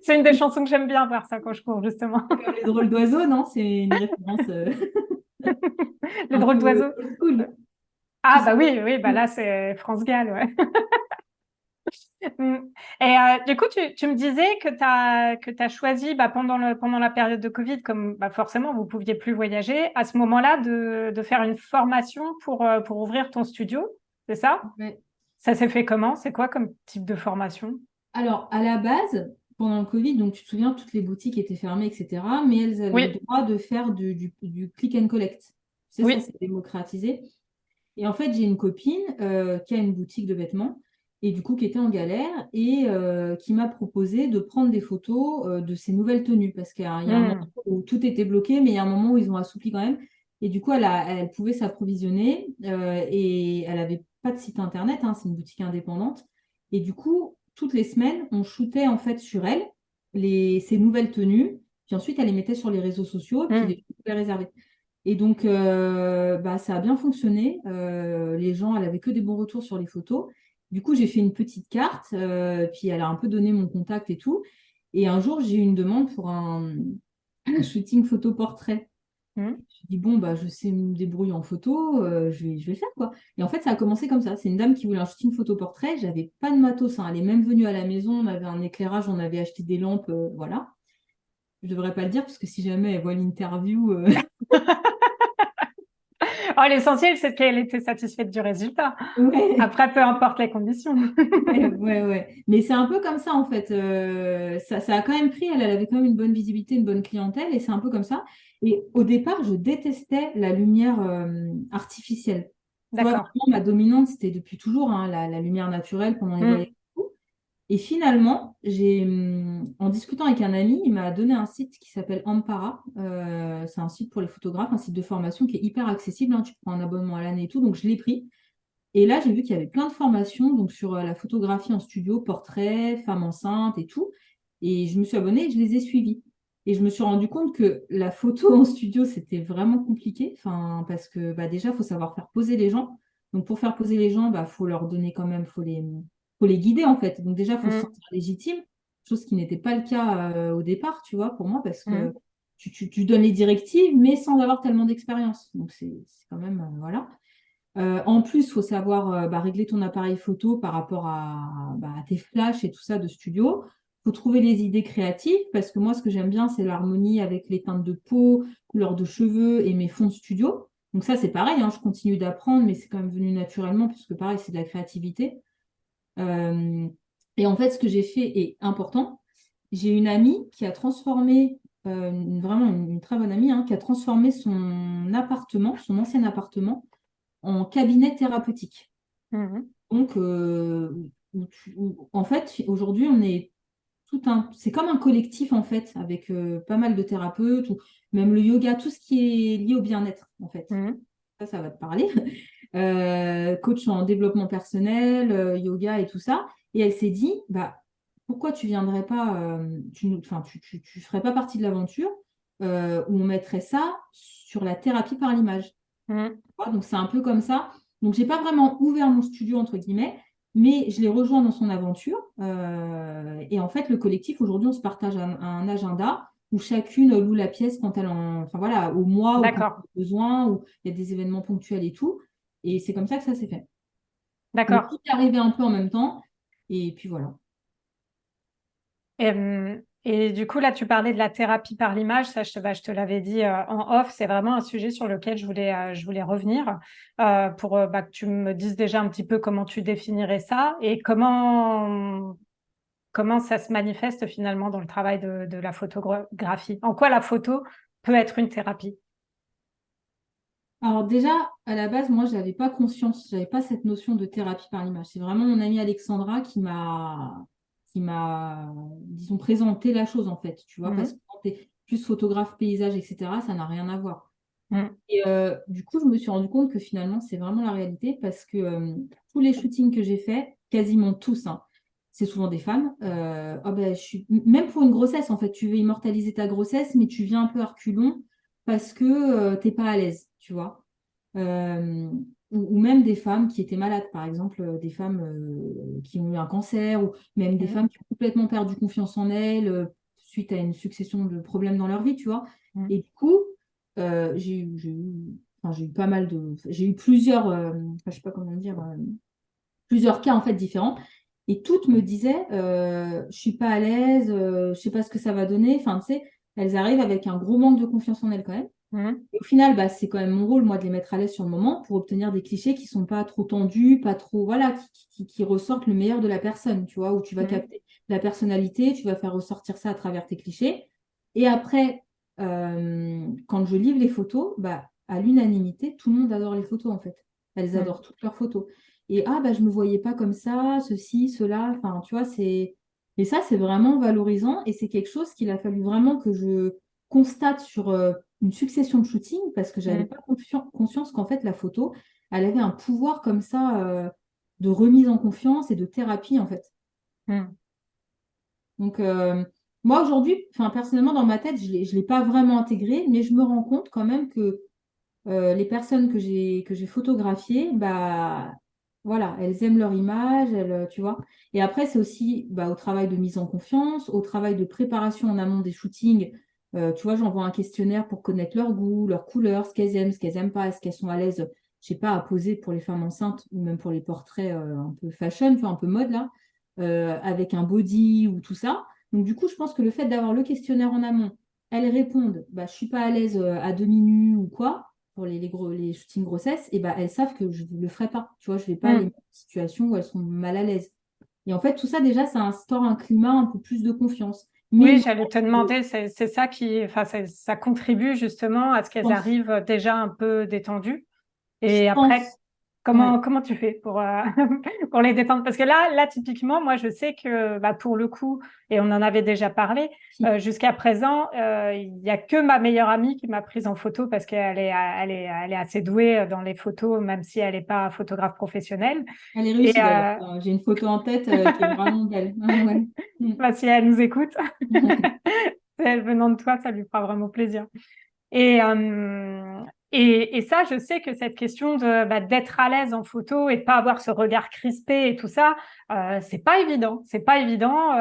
C'est une des chansons que j'aime bien voir ça quand je cours, justement. C'est comme les drôles d'oiseaux, non? C'est une référence Les un drôles peu d'oiseaux. old school. Tu Ah, sais? bah oui, oui, bah là, c'est France Gall, ouais. Mm. Et du coup, tu me disais que tu choisi bah, pendant la période de Covid, comme bah, forcément vous ne pouviez plus voyager, à ce moment-là de faire une formation pour ouvrir ton studio, c'est ça? Ouais. Ça s'est fait comment? C'est quoi comme type de formation? Alors, à la base, pendant le Covid, donc tu te souviens, toutes les boutiques étaient fermées, etc. Mais elles avaient le Oui, droit de faire du click and collect. Tu sais, ça, oui. c'est démocratisé. Et en fait, j'ai une copine qui a une boutique de vêtements et du coup qui était en galère et qui m'a proposé de prendre des photos de ses nouvelles tenues parce qu'il y a un moment Mm. où tout était bloqué, mais il y a un moment où ils ont assoupli quand même. Et du coup, elle pouvait s'approvisionner et elle n'avait pas de site internet, hein, c'est une boutique indépendante. Et du coup, toutes les semaines, on shootait en fait sur elle ses nouvelles tenues. Puis ensuite, elle les mettait sur les réseaux sociaux et puis les Mm. gens pouvaient réserver. Et donc, bah, ça a bien fonctionné. Les gens, elle avait que des bons retours sur les photos. Du coup, j'ai fait une petite carte, puis elle a un peu donné mon contact et tout. Et un jour, j'ai eu une demande pour un shooting photo-portrait. Mm. Je me suis dit, bon, bah, je sais me débrouiller en photo, je vais le faire, quoi. Et en fait, ça a commencé comme ça. C'est une dame qui voulait un shooting photo-portrait. J'avais pas de matos, hein. Elle est même venue à la maison. On avait un éclairage, on avait acheté des lampes, voilà. Je devrais pas le dire parce que si jamais elle voit l'interview, Oh, l'essentiel, c'est qu'elle était satisfaite du résultat. ouais. Après, peu importe les conditions. Ouais, ouais, ouais. Mais c'est un peu comme ça, en fait. Ça a quand même pris, elle avait quand même une bonne visibilité, une bonne clientèle, et c'est un peu comme ça. Et au départ, je détestais la lumière artificielle. Tu vois, D'accord. vraiment, ma dominante, c'était depuis toujours, hein, la lumière naturelle pendant les voyages. Mm. Et finalement, en discutant avec un ami, il m'a donné un site qui s'appelle Ampara. C'est un site pour les photographes, un site de formation qui est hyper accessible, hein. Tu prends un abonnement à l'année et tout, donc je l'ai pris. Et là, j'ai vu qu'il y avait plein de formations donc sur la photographie en studio, portrait, femme enceinte et tout. Et je me suis abonnée et je les ai suivies. Et je me suis rendu compte que la photo en studio, c'était vraiment compliqué. Enfin, parce que bah, déjà, il faut savoir faire poser les gens. Donc, pour faire poser les gens, bah, faut leur donner quand même, faut les guider en fait. Donc, déjà, il faut se Mm. sentir légitime, chose qui n'était pas le cas au départ, tu vois, pour moi, parce que Mm. tu donnes les directives, mais sans avoir tellement d'expérience. Donc, c'est quand même, voilà. En plus, il faut savoir régler ton appareil photo par rapport à tes flashs et tout ça de studio. Il faut trouver les idées créatives parce que moi, ce que j'aime bien, c'est l'harmonie avec les teintes de peau, couleurs de cheveux et mes fonds de studio. Donc ça, c'est pareil, hein, je continue d'apprendre, mais c'est quand même venu naturellement puisque pareil, c'est de la créativité. Euh, et en fait, ce que j'ai fait est important. J'ai une amie qui a transformé, vraiment une très bonne amie, hein, qui a transformé son appartement, son ancien appartement, en cabinet thérapeutique. Mhm. Donc, en fait, aujourd'hui, on est c'est comme un collectif, en fait, avec pas mal de thérapeutes, ou même le yoga, tout ce qui est lié au bien-être, en fait. Mhm. Ça va te parler. Coach en développement personnel, yoga et tout ça. Et elle s'est dit, bah, pourquoi tu viendrais pas, tu ferais pas partie de l'aventure où on mettrait ça sur la thérapie par l'image. Mhm. Donc, c'est un peu comme ça. Donc, j'ai pas vraiment ouvert mon studio, entre guillemets, mais je l'ai rejoint dans son aventure. Et en fait, le collectif, aujourd'hui, on se partage un agenda où chacune loue la pièce quand elle en, enfin voilà, au mois ou quand elle D'accord, a besoin, où il y a des événements ponctuels et tout. Et c'est comme ça que ça s'est fait. Donc, d'accord. tout est arrivé un peu en même temps. Et puis voilà. Et du coup, là, tu parlais de la thérapie par l'image. Ça, je te l'avais dit en off. C'est vraiment un sujet sur lequel je voulais revenir pour que tu me dises déjà un petit peu comment tu définirais ça et comment ça se manifeste finalement dans le travail de la photographie. En quoi la photo peut être une thérapie? Alors déjà, à la base, moi, je n'avais pas conscience, j'avais pas cette notion de thérapie par l'image. C'est vraiment mon amie Alexandra qui m'a, disons, présenté la chose, en fait, tu vois, parce que Mhm. quand tu es plus photographe, paysage, etc., ça n'a rien à voir. Mhm. Et du coup, je me suis rendu compte que finalement, c'est vraiment la réalité parce que tous les shootings que j'ai faits, quasiment tous, hein, c'est souvent des femmes. Oh ben, même pour une grossesse, en fait, tu veux immortaliser ta grossesse, mais tu viens un peu à reculons parce que t'es pas à l'aise, tu vois. Euh, ou même des femmes qui étaient malades, par exemple, des femmes qui ont eu un cancer, ou même des Mhm. femmes qui ont complètement perdu confiance en elles suite à une succession de problèmes dans leur vie, tu vois. Mhm. Et du coup, j'ai eu pas mal de, j'ai eu plusieurs, je sais pas comment dire, plusieurs cas en fait différents. Et toutes me disaient, je suis pas à l'aise, je sais pas ce que ça va donner. Enfin, tu sais, elles arrivent avec un gros manque de confiance en elles quand même. Mhm. Et au final, bah, c'est quand même mon rôle, moi, de les mettre à l'aise sur le moment pour obtenir des clichés qui sont pas trop tendus, pas trop, voilà, qui ressortent le meilleur de la personne, tu vois, où tu vas Mhm. capter la personnalité, tu vas faire ressortir ça à travers tes clichés. Et après, quand je livre les photos, bah, à l'unanimité, tout le monde adore les photos, en fait. Elles Mhm. adorent toutes leurs photos. Et ah, bah, je me voyais pas comme ça, ceci, cela, enfin, tu vois, c'est... Et ça, c'est vraiment valorisant et c'est quelque chose qu'il a fallu vraiment que je constate sur une succession de shootings parce que j'avais Mhm. pas conscience qu'en fait la photo, elle avait un pouvoir comme ça de remise en confiance et de thérapie en fait. Mhm. Donc moi aujourd'hui, enfin personnellement dans ma tête, je l'ai pas vraiment intégré, mais je me rends compte quand même que les personnes que j'ai photographiées, bah voilà, elles aiment leur image, tu vois. Et après, c'est aussi au travail de mise en confiance, au travail de préparation en amont des shootings. Tu vois, j'envoie un questionnaire pour connaître leur goût, leur couleur, ce qu'elles aiment pas, est-ce qu'elles sont à l'aise, je sais pas, à poser pour les femmes enceintes ou même pour les portraits un peu fashion, tu vois, un peu mode là, avec un body ou tout ça. Donc du coup, je pense que le fait d'avoir le questionnaire en amont, elles répondent, bah, je suis pas à l'aise à demi-nu ou quoi pour les shootings grossesse, et bah, elles savent que je ne le ferai pas. Tu vois, je ne vais pas les Mhm. mettre en situation où elles sont mal à l'aise. Et en fait, tout ça, déjà, ça instaure un climat un peu plus de confiance. Mais Oui, il j'allais te n'empêche que demander, c'est ça qui, enfin, ça contribue justement à ce je qu'elles pense, arrivent déjà un peu détendues. je Et après, pense, ouais, comment tu fais pour, pour les détendre? Parce que là, typiquement, moi, je sais que pour le coup, et on en avait déjà parlé, si, jusqu'à présent, il n'y a que ma meilleure amie qui m'a prise en photo parce elle est assez douée dans les photos, même si elle n'est pas photographe professionnelle. elle est Et réussie d'ailleurs. J'ai une photo en tête qui est vraiment belle. Ouais, ouais. Mm. si elle nous écoute, elle venant de toi, ça lui fera vraiment plaisir. Et, euh, et ça, je sais que cette question d'être à l'aise en photo et de pas avoir ce regard crispé et tout ça, c'est pas évident. C'est pas évident.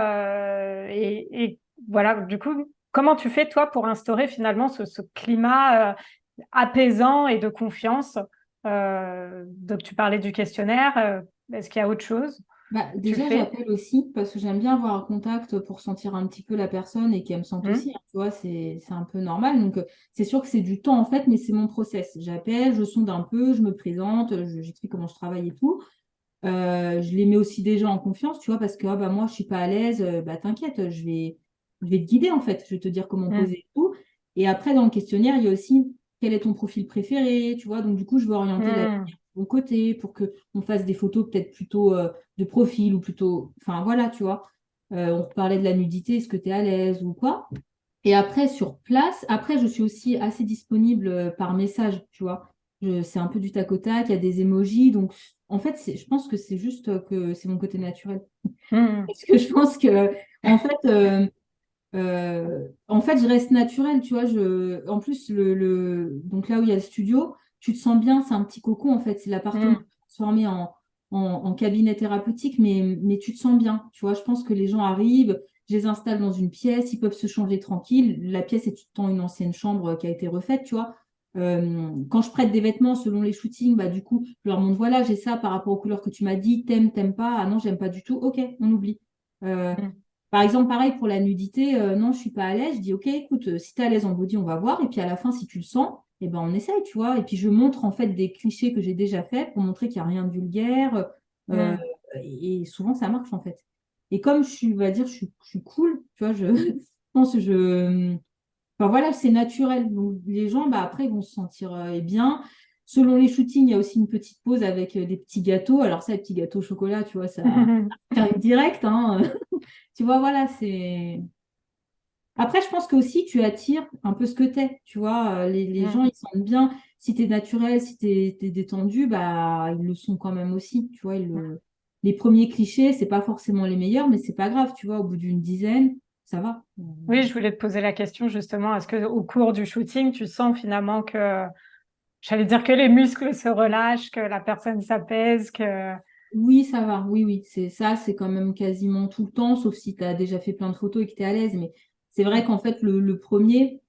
Et voilà, du coup, comment tu fais, toi, pour instaurer finalement ce climat apaisant et de confiance? Donc, tu parlais du questionnaire. Est-ce qu'il y a autre chose Bah, que tu déjà, fais? j'appelle aussi parce que j'aime bien avoir un contact pour sentir un petit peu la personne et qu'elle me sente Hmm. aussi, hein, tu vois, c'est un peu normal. Donc, c'est sûr que c'est du temps en fait, mais c'est mon process. J'appelle, je sonde un peu, je me présente, j'explique comment je travaille et tout. Je les mets aussi déjà en confiance, tu vois, parce que ah, bah, moi, je suis pas à l'aise, bah, t'inquiète, je vais te guider en fait, je vais te dire comment Hmm. poser et tout. Et après, dans le questionnaire, il y a aussi quel est ton profil préféré, tu vois, donc du coup, je vais orienter la Hmm. lumière de mon côté pour que on fasse des photos peut-être plutôt de profil ou plutôt, enfin voilà, tu vois. On parlait de la nudité, est-ce que tu es à l'aise ou quoi? Et après, sur place, après, je suis aussi assez disponible par message, tu vois. C'est un peu du tac au tac, il y a des emojis. Donc, en fait, je pense que c'est juste que c'est mon côté naturel. Hmm. Parce que je pense que, en fait, je reste naturelle, tu vois. En plus, donc là où il y a le studio, tu te sens bien, c'est un petit cocon, en fait. C'est l'appartement Hmm. transformé en cabinet thérapeutique, mais tu te sens bien, tu vois. Je pense que les gens arrivent, je les installe dans une pièce, ils peuvent se changer tranquille. La pièce est tout le temps une ancienne chambre qui a été refaite, tu vois. Quand je prête des vêtements selon les shootings, bah, du coup, je leur montre, voilà, j'ai ça par rapport aux couleurs que tu m'as dit, t'aimes pas, ah non, j'aime pas du tout, ok, on oublie. Euh, Hmm. Par exemple, pareil pour la nudité, non, je suis pas à l'aise. Je dis, OK, écoute, si tu es à l'aise en body, on va voir. Et puis à la fin, si tu le sens, eh ben, on essaye, tu vois. Et puis je montre en fait des clichés que j'ai déjà faits pour montrer qu'il n'y a rien de vulgaire. euh, Hmm. et souvent, ça marche en fait. Et comme je suis, on va dire, je suis cool, tu vois, je, je pense que je. Enfin voilà, c'est naturel. Donc les gens, bah, après, ils vont se sentir bien. Selon les shootings, il y a aussi une petite pause avec des petits gâteaux. Alors ça, les petits gâteaux au chocolat, tu vois, ça arrive direct, hein. Tu vois, voilà, c'est. Après, je pense que aussi tu attires un peu ce que t'es. Tu vois, les gens, Hmm. ils sentent bien. Si t'es naturel, si t'es détendu, bah, ils le sont quand même aussi. Tu vois, les premiers clichés, c'est pas forcément les meilleurs, mais c'est pas grave. Tu vois, au bout d'une dizaine, ça va. Oui, je voulais te poser la question justement, est-ce que au cours du shooting, tu sens finalement que, j'allais dire que les muscles se relâchent, que la personne s'apaise, que... Oui, ça va. Oui, oui. C'est ça, c'est quand même quasiment tout le temps, sauf si tu as déjà fait plein de photos et que tu es à l'aise. Mais c'est vrai qu'en fait, le premier.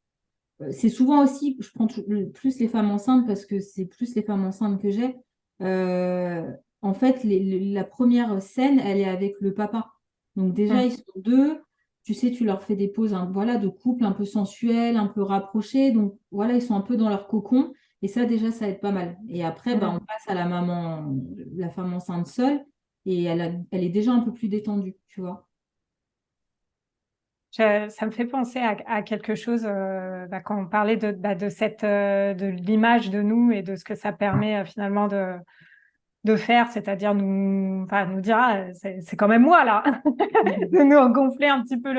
C'est souvent aussi, je prends plus les femmes enceintes parce que c'est plus les femmes enceintes que j'ai. Euh, En fait, la première scène, elle est avec le papa. Donc déjà, Hmm. ils sont deux. Tu sais, tu leur fais des poses voilà, de couple un peu sensuelles, un peu rapprochées. Donc voilà, ils sont un peu dans leur cocon. Et ça, déjà, ça aide pas mal. Et après, bah, on Hmm. passe à la maman, la femme enceinte seule. Et elle est déjà un peu plus détendue, tu vois. Ça me fait penser à quelque chose quand on parlait de cette de l'image de nous et de ce que ça permet finalement de faire, c'est-à-dire nous dire ah, c'est quand même moi là, de nous gonfler un petit peu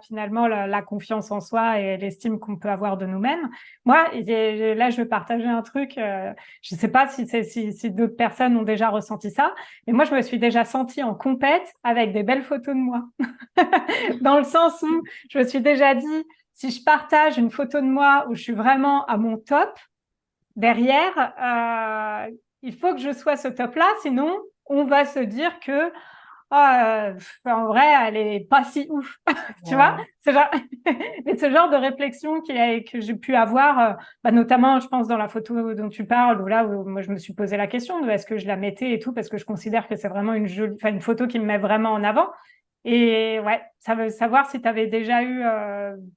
finalement la confiance en soi et l'estime qu'on peut avoir de nous-mêmes. Moi, là, je vais partager un truc. Je ne sais pas si d'autres personnes ont déjà ressenti ça, mais moi, je me suis déjà sentie en compète avec des belles photos de moi, dans le sens où je me suis déjà dit, si je partage une photo de moi où je suis vraiment à mon top, derrière, il faut que je sois ce top-là, sinon on va se dire que en vrai, elle est pas si ouf, tu vois. Ouais. C'est genre... Mais ce genre de réflexion que j'ai pu avoir, notamment, je pense, dans la photo dont tu parles, où là, où moi, je me suis posé la question de est-ce que je la mettais et tout, parce que je considère que c'est vraiment une photo qui me met vraiment en avant. Et ouais, ça veut savoir si tu avais déjà eu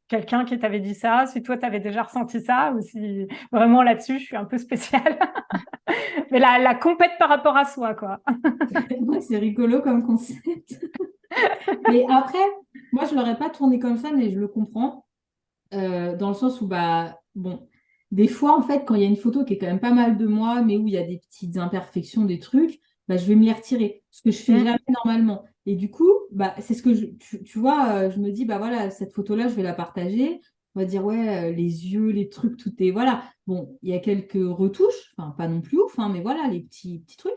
quelqu'un qui t'avait dit ça, si toi, tu avais déjà ressenti ça, ou si vraiment là-dessus, je suis un peu spéciale. Mais la compète par rapport à soi, quoi. Ouais, c'est rigolo comme concept. Mais après, moi, je ne l'aurais pas tourné comme ça, mais je le comprends. Dans le sens où, bah, bon, des fois, en fait, quand il y a une photo qui est quand même pas mal de moi, mais où il y a des petites imperfections, des trucs, bah, je vais me les retirer, ce que je fais Mm, jamais normalement. Et du coup, bah, c'est ce que tu vois, je me dis, bah voilà, cette photo-là, je vais la partager. On va dire, ouais, les yeux, les trucs, tout est. Voilà. Bon, il y a quelques retouches, enfin, pas non plus ouf, hein, mais voilà, les petits trucs.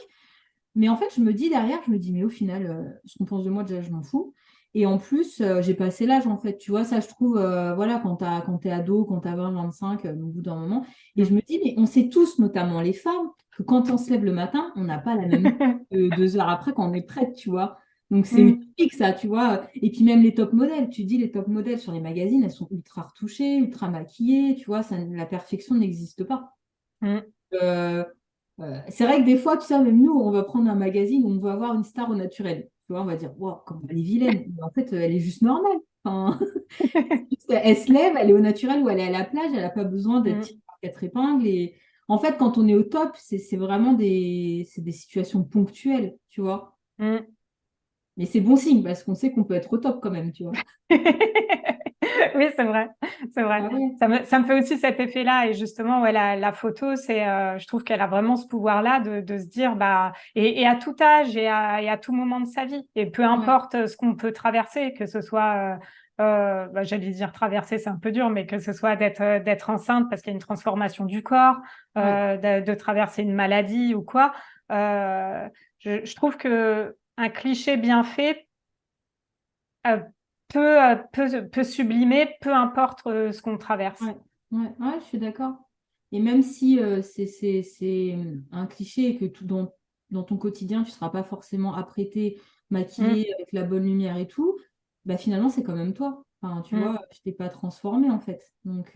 Mais en fait, je me dis derrière, je me dis, mais au final, ce qu'on pense de moi, déjà, je m'en fous. Et en plus, j'ai passé l'âge, en fait. Tu vois, ça, je trouve, voilà, quand t'es ado, quand t'as 20, 25, au bout d'un moment. Et je mm. me dis, mais on sait tous, notamment les femmes, que quand on se lève le matin, on n'a pas la même que 2 heures après quand on est prête, tu vois. Donc, c'est Mm, utopique, ça, tu vois. Et puis, même les top modèles, tu dis, les top modèles sur les magazines, elles sont ultra retouchées, ultra maquillées, tu vois, la perfection n'existe pas. mm. Euh, C'est vrai que des fois, tu sais, même nous, on va prendre un magazine où on va avoir une star au naturel. Tu vois, on va dire, wow, comme elle est vilaine. Mais en fait, elle est juste normale. Enfin, elle se lève, elle est au naturel ou elle est à la plage, elle n'a pas besoin d'être Mm, tirée par quatre épingles. Et en fait, quand on est au top, c'est vraiment c'est des situations ponctuelles, tu vois. mm. Mais c'est bon signe parce qu'on sait qu'on peut être au top quand même, tu vois. Oui, c'est vrai, c'est vrai. Ah ouais. Ça me fait aussi cet effet-là. Et justement, ouais, la photo, je trouve qu'elle a vraiment ce pouvoir-là de se dire, bah, et à tout âge et à tout moment de sa vie. Et peu Ouais, importe ce qu'on peut traverser, que ce soit, bah, j'allais dire traverser, c'est un peu dur, mais que ce soit d'être enceinte parce qu'il y a une transformation du corps, ouais, de traverser une maladie ou quoi. Je trouve que un cliché bien fait euh, peut sublimer, peu importe ce qu'on traverse. ouais, ouais, je suis d'accord. Et même si c'est un cliché et que dans ton quotidien, tu ne seras pas forcément apprêté, Mm, maquillé avec la bonne lumière et tout, bah finalement, c'est quand même toi. Enfin, tu mm. vois, tu t'es pas transformé en fait. Donc,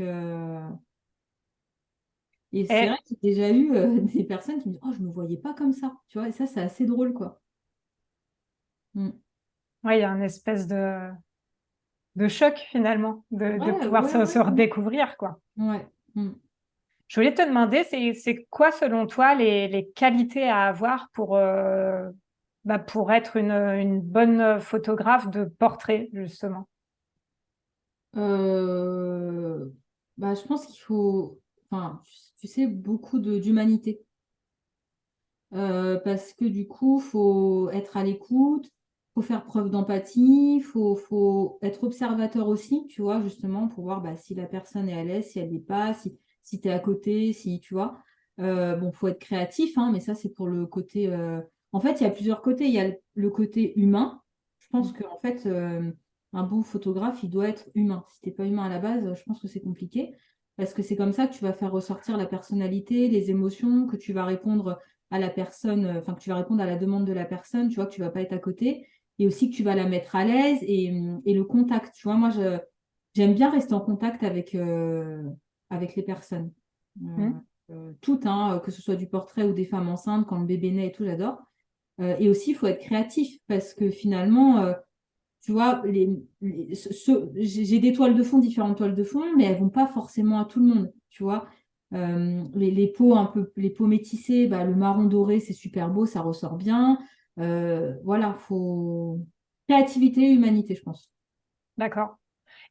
et c'est vrai Et que j'ai déjà eu des personnes qui me disent, oh, je me voyais pas comme ça. Tu vois, et ça, c'est assez drôle, quoi. Mm. ouais, il y a une espèce de choc finalement, de Ouais, pouvoir ouais, ouais, se redécouvrir, quoi. ouais. Mm. Je voulais te demander, c'est quoi selon toi les qualités à avoir bah, pour être une bonne photographe de portrait, justement? Euh, Bah, je pense qu'il faut, enfin, tu sais, beaucoup d'humanité. Parce que du coup, faut être à l'écoute, faut faire preuve d'empathie, faut être observateur aussi, tu vois, justement, pour voir bah, si la personne est à l'aise, si elle n'est pas, si tu es à côté, si tu vois. Bon, faut être créatif, hein, mais ça, c'est pour le côté. En fait, il y a plusieurs côtés. Il y a le côté humain. Je pense qu'en fait, un bon photographe, il doit être humain. Si t'es pas humain à la base, je pense que c'est compliqué. Parce que c'est comme ça que tu vas faire ressortir la personnalité, les émotions, que tu vas répondre à la personne, enfin que tu vas répondre à la demande de la personne, tu vois, que tu vas pas être à côté, et aussi que tu vas la mettre à l'aise et le contact, tu vois, j'aime bien rester en contact avec les personnes. Mm. Toutes, hein, que ce soit du portrait ou des femmes enceintes, quand le bébé naît et tout, j'adore. Et aussi, il faut être créatif parce que finalement, tu vois, j'ai des toiles de fond, différentes toiles de fond, mais elles vont pas forcément à tout le monde, tu vois. Les peaux un peu, les peaux métissées, bah, le marron doré, c'est super beau, ça ressort bien. Voilà, faut créativité et humanité, je pense. D'accord.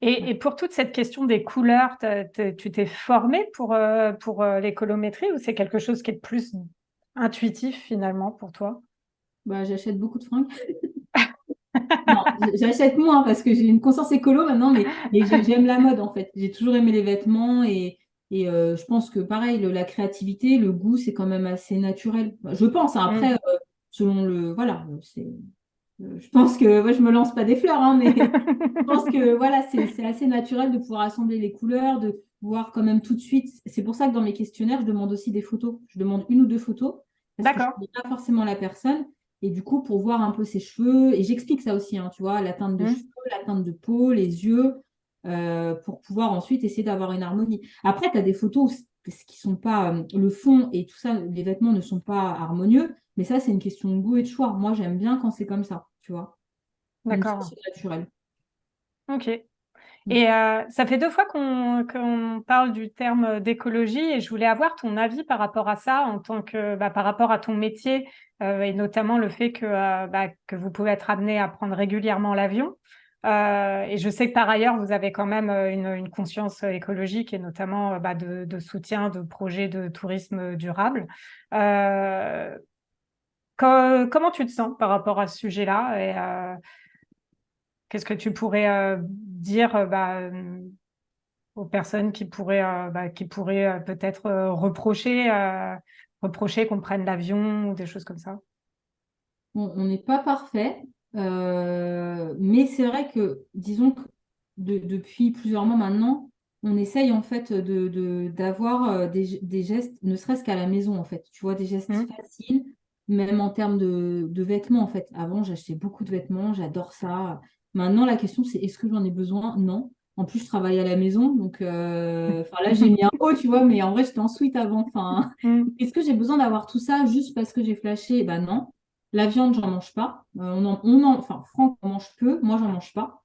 Ouais. Et pour toute cette question des couleurs, tu t'es formé pour l'écolométrie ou c'est quelque chose qui est plus intuitif finalement pour toi? Bah, j'achète beaucoup de fringues. Non, j'achète moins parce que j'ai une conscience écolo maintenant, mais j'aime la mode en fait. J'ai toujours aimé les vêtements et je pense que pareil, la créativité, le goût, c'est quand même assez naturel. Je pense, hein, après, Mm. selon le. Voilà, je pense que ouais, je me lance pas des fleurs, hein, mais je pense que voilà, c'est assez naturel de pouvoir assembler les couleurs, de voir quand même tout de suite. C'est pour ça que dans mes questionnaires, je demande aussi des photos. Je demande une ou deux photos parce que je ne D'accord. connais pas forcément la personne. Et du coup, pour voir un peu ses cheveux, et j'explique ça aussi, hein, tu vois, la teinte de cheveux, Mm. la teinte de peau, les yeux, pour pouvoir ensuite essayer d'avoir une harmonie. Après, tu as des photos qui sont pas, le fond et tout ça, les vêtements ne sont pas harmonieux, mais ça, c'est une question de goût et de choix. Moi, j'aime bien quand c'est comme ça, tu vois. Même si D'accord. c'est naturel. Ok. Mm. Et ça fait deux fois qu'on parle du terme d'écologie et je voulais avoir ton avis par rapport à ça en tant que bah, par rapport à ton métier et notamment le fait bah, que vous pouvez être amené à prendre régulièrement l'avion. Et je sais que par ailleurs, vous avez quand même une conscience écologique et notamment bah, de soutien de projets de tourisme durable. Euh, comment tu te sens par rapport à ce sujet-là et qu'est-ce que tu pourrais dire bah, aux personnes qui pourraient peut-être reprocher qu'on prenne l'avion ou des choses comme ça. On n'est pas parfait, mais c'est vrai que, disons que depuis plusieurs mois maintenant, on essaye en fait d'avoir des gestes, ne serait-ce qu'à la maison en fait, tu vois, des gestes Hmm. faciles, même en termes de vêtements en fait. Avant, j'achetais beaucoup de vêtements, j'adore ça. Maintenant, la question c'est est-ce que j'en ai besoin? Non. En plus, je travaille à la maison, donc là, j'ai mis un haut, tu vois, mais en vrai, j'étais en suite avant. Enfin, Mm, est-ce que j'ai besoin d'avoir tout ça juste parce que j'ai flashé? Bah non. La viande, j'en mange pas. Enfin, Franck en mange peu, moi, j'en mange pas.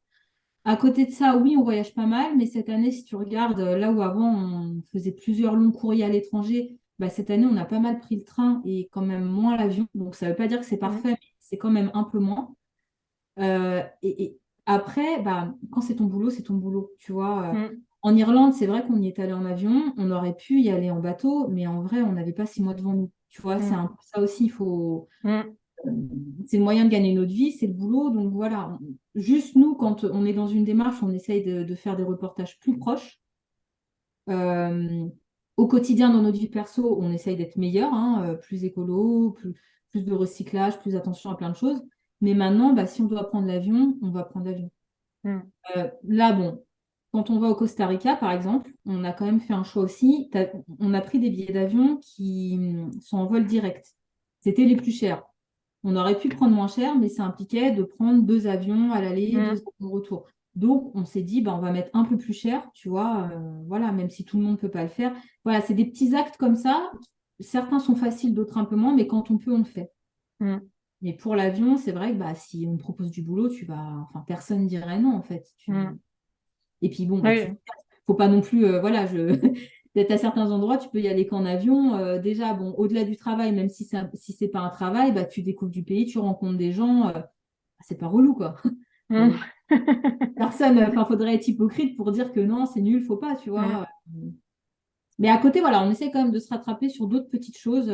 À côté de ça, oui, on voyage pas mal, mais cette année, si tu regardes, là où avant, on faisait plusieurs longs courriers à l'étranger, bah, cette année, on a pas mal pris le train et quand même moins l'avion. Donc, ça veut pas dire que c'est mm, parfait, mais c'est quand même un peu moins. Et après, bah, quand c'est ton boulot, c'est ton boulot. Tu vois. mm, En Irlande, c'est vrai qu'on y est allé en avion, on aurait pu y aller en bateau, mais en vrai, on n'avait pas 6 mois devant nous. Tu vois, c'est mm, un peu ça aussi, il faut. mm, euh, C'est le moyen de gagner notre vie, c'est le boulot. Donc voilà, juste nous, quand on est dans une démarche, on essaye de faire des reportages plus proches. Euh, Au quotidien, dans notre vie perso, on essaye d'être meilleur, hein, plus écolo, plus de recyclage, plus attention à plein de choses. Mais maintenant, bah, si on doit prendre l'avion, on va prendre l'avion. mm, Là, bon, quand on va au Costa Rica, par exemple, on a quand même fait un choix aussi. On a pris des billets d'avion qui sont en vol direct. C'était les plus chers. On aurait pu prendre moins cher, mais ça impliquait de prendre 2 avions à l'aller, deux mm, avions au retour. Donc, on s'est dit, bah, on va mettre un peu plus cher, tu vois, voilà, même si tout le monde ne peut pas le faire. Voilà, c'est des petits actes comme ça. Certains sont faciles, d'autres un peu moins, mais quand on peut, on le fait. mm, Mais pour l'avion, c'est vrai que bah, si on te propose du boulot, enfin, personne ne dirait non, en fait. mm. Et puis bon, bah, Oui. faut pas non plus, voilà, d'être à certains endroits, tu peux y aller qu'en avion. Déjà, bon, au-delà du travail, même si c'est pas un travail, bah, tu découvres du pays, tu rencontres des gens, c'est pas relou, quoi. Mm. Bon, personne, enfin, faudrait être hypocrite pour dire que non, c'est nul, faut pas, tu Mm, vois. Mais à côté, voilà, on essaie quand même de se rattraper sur d'autres petites choses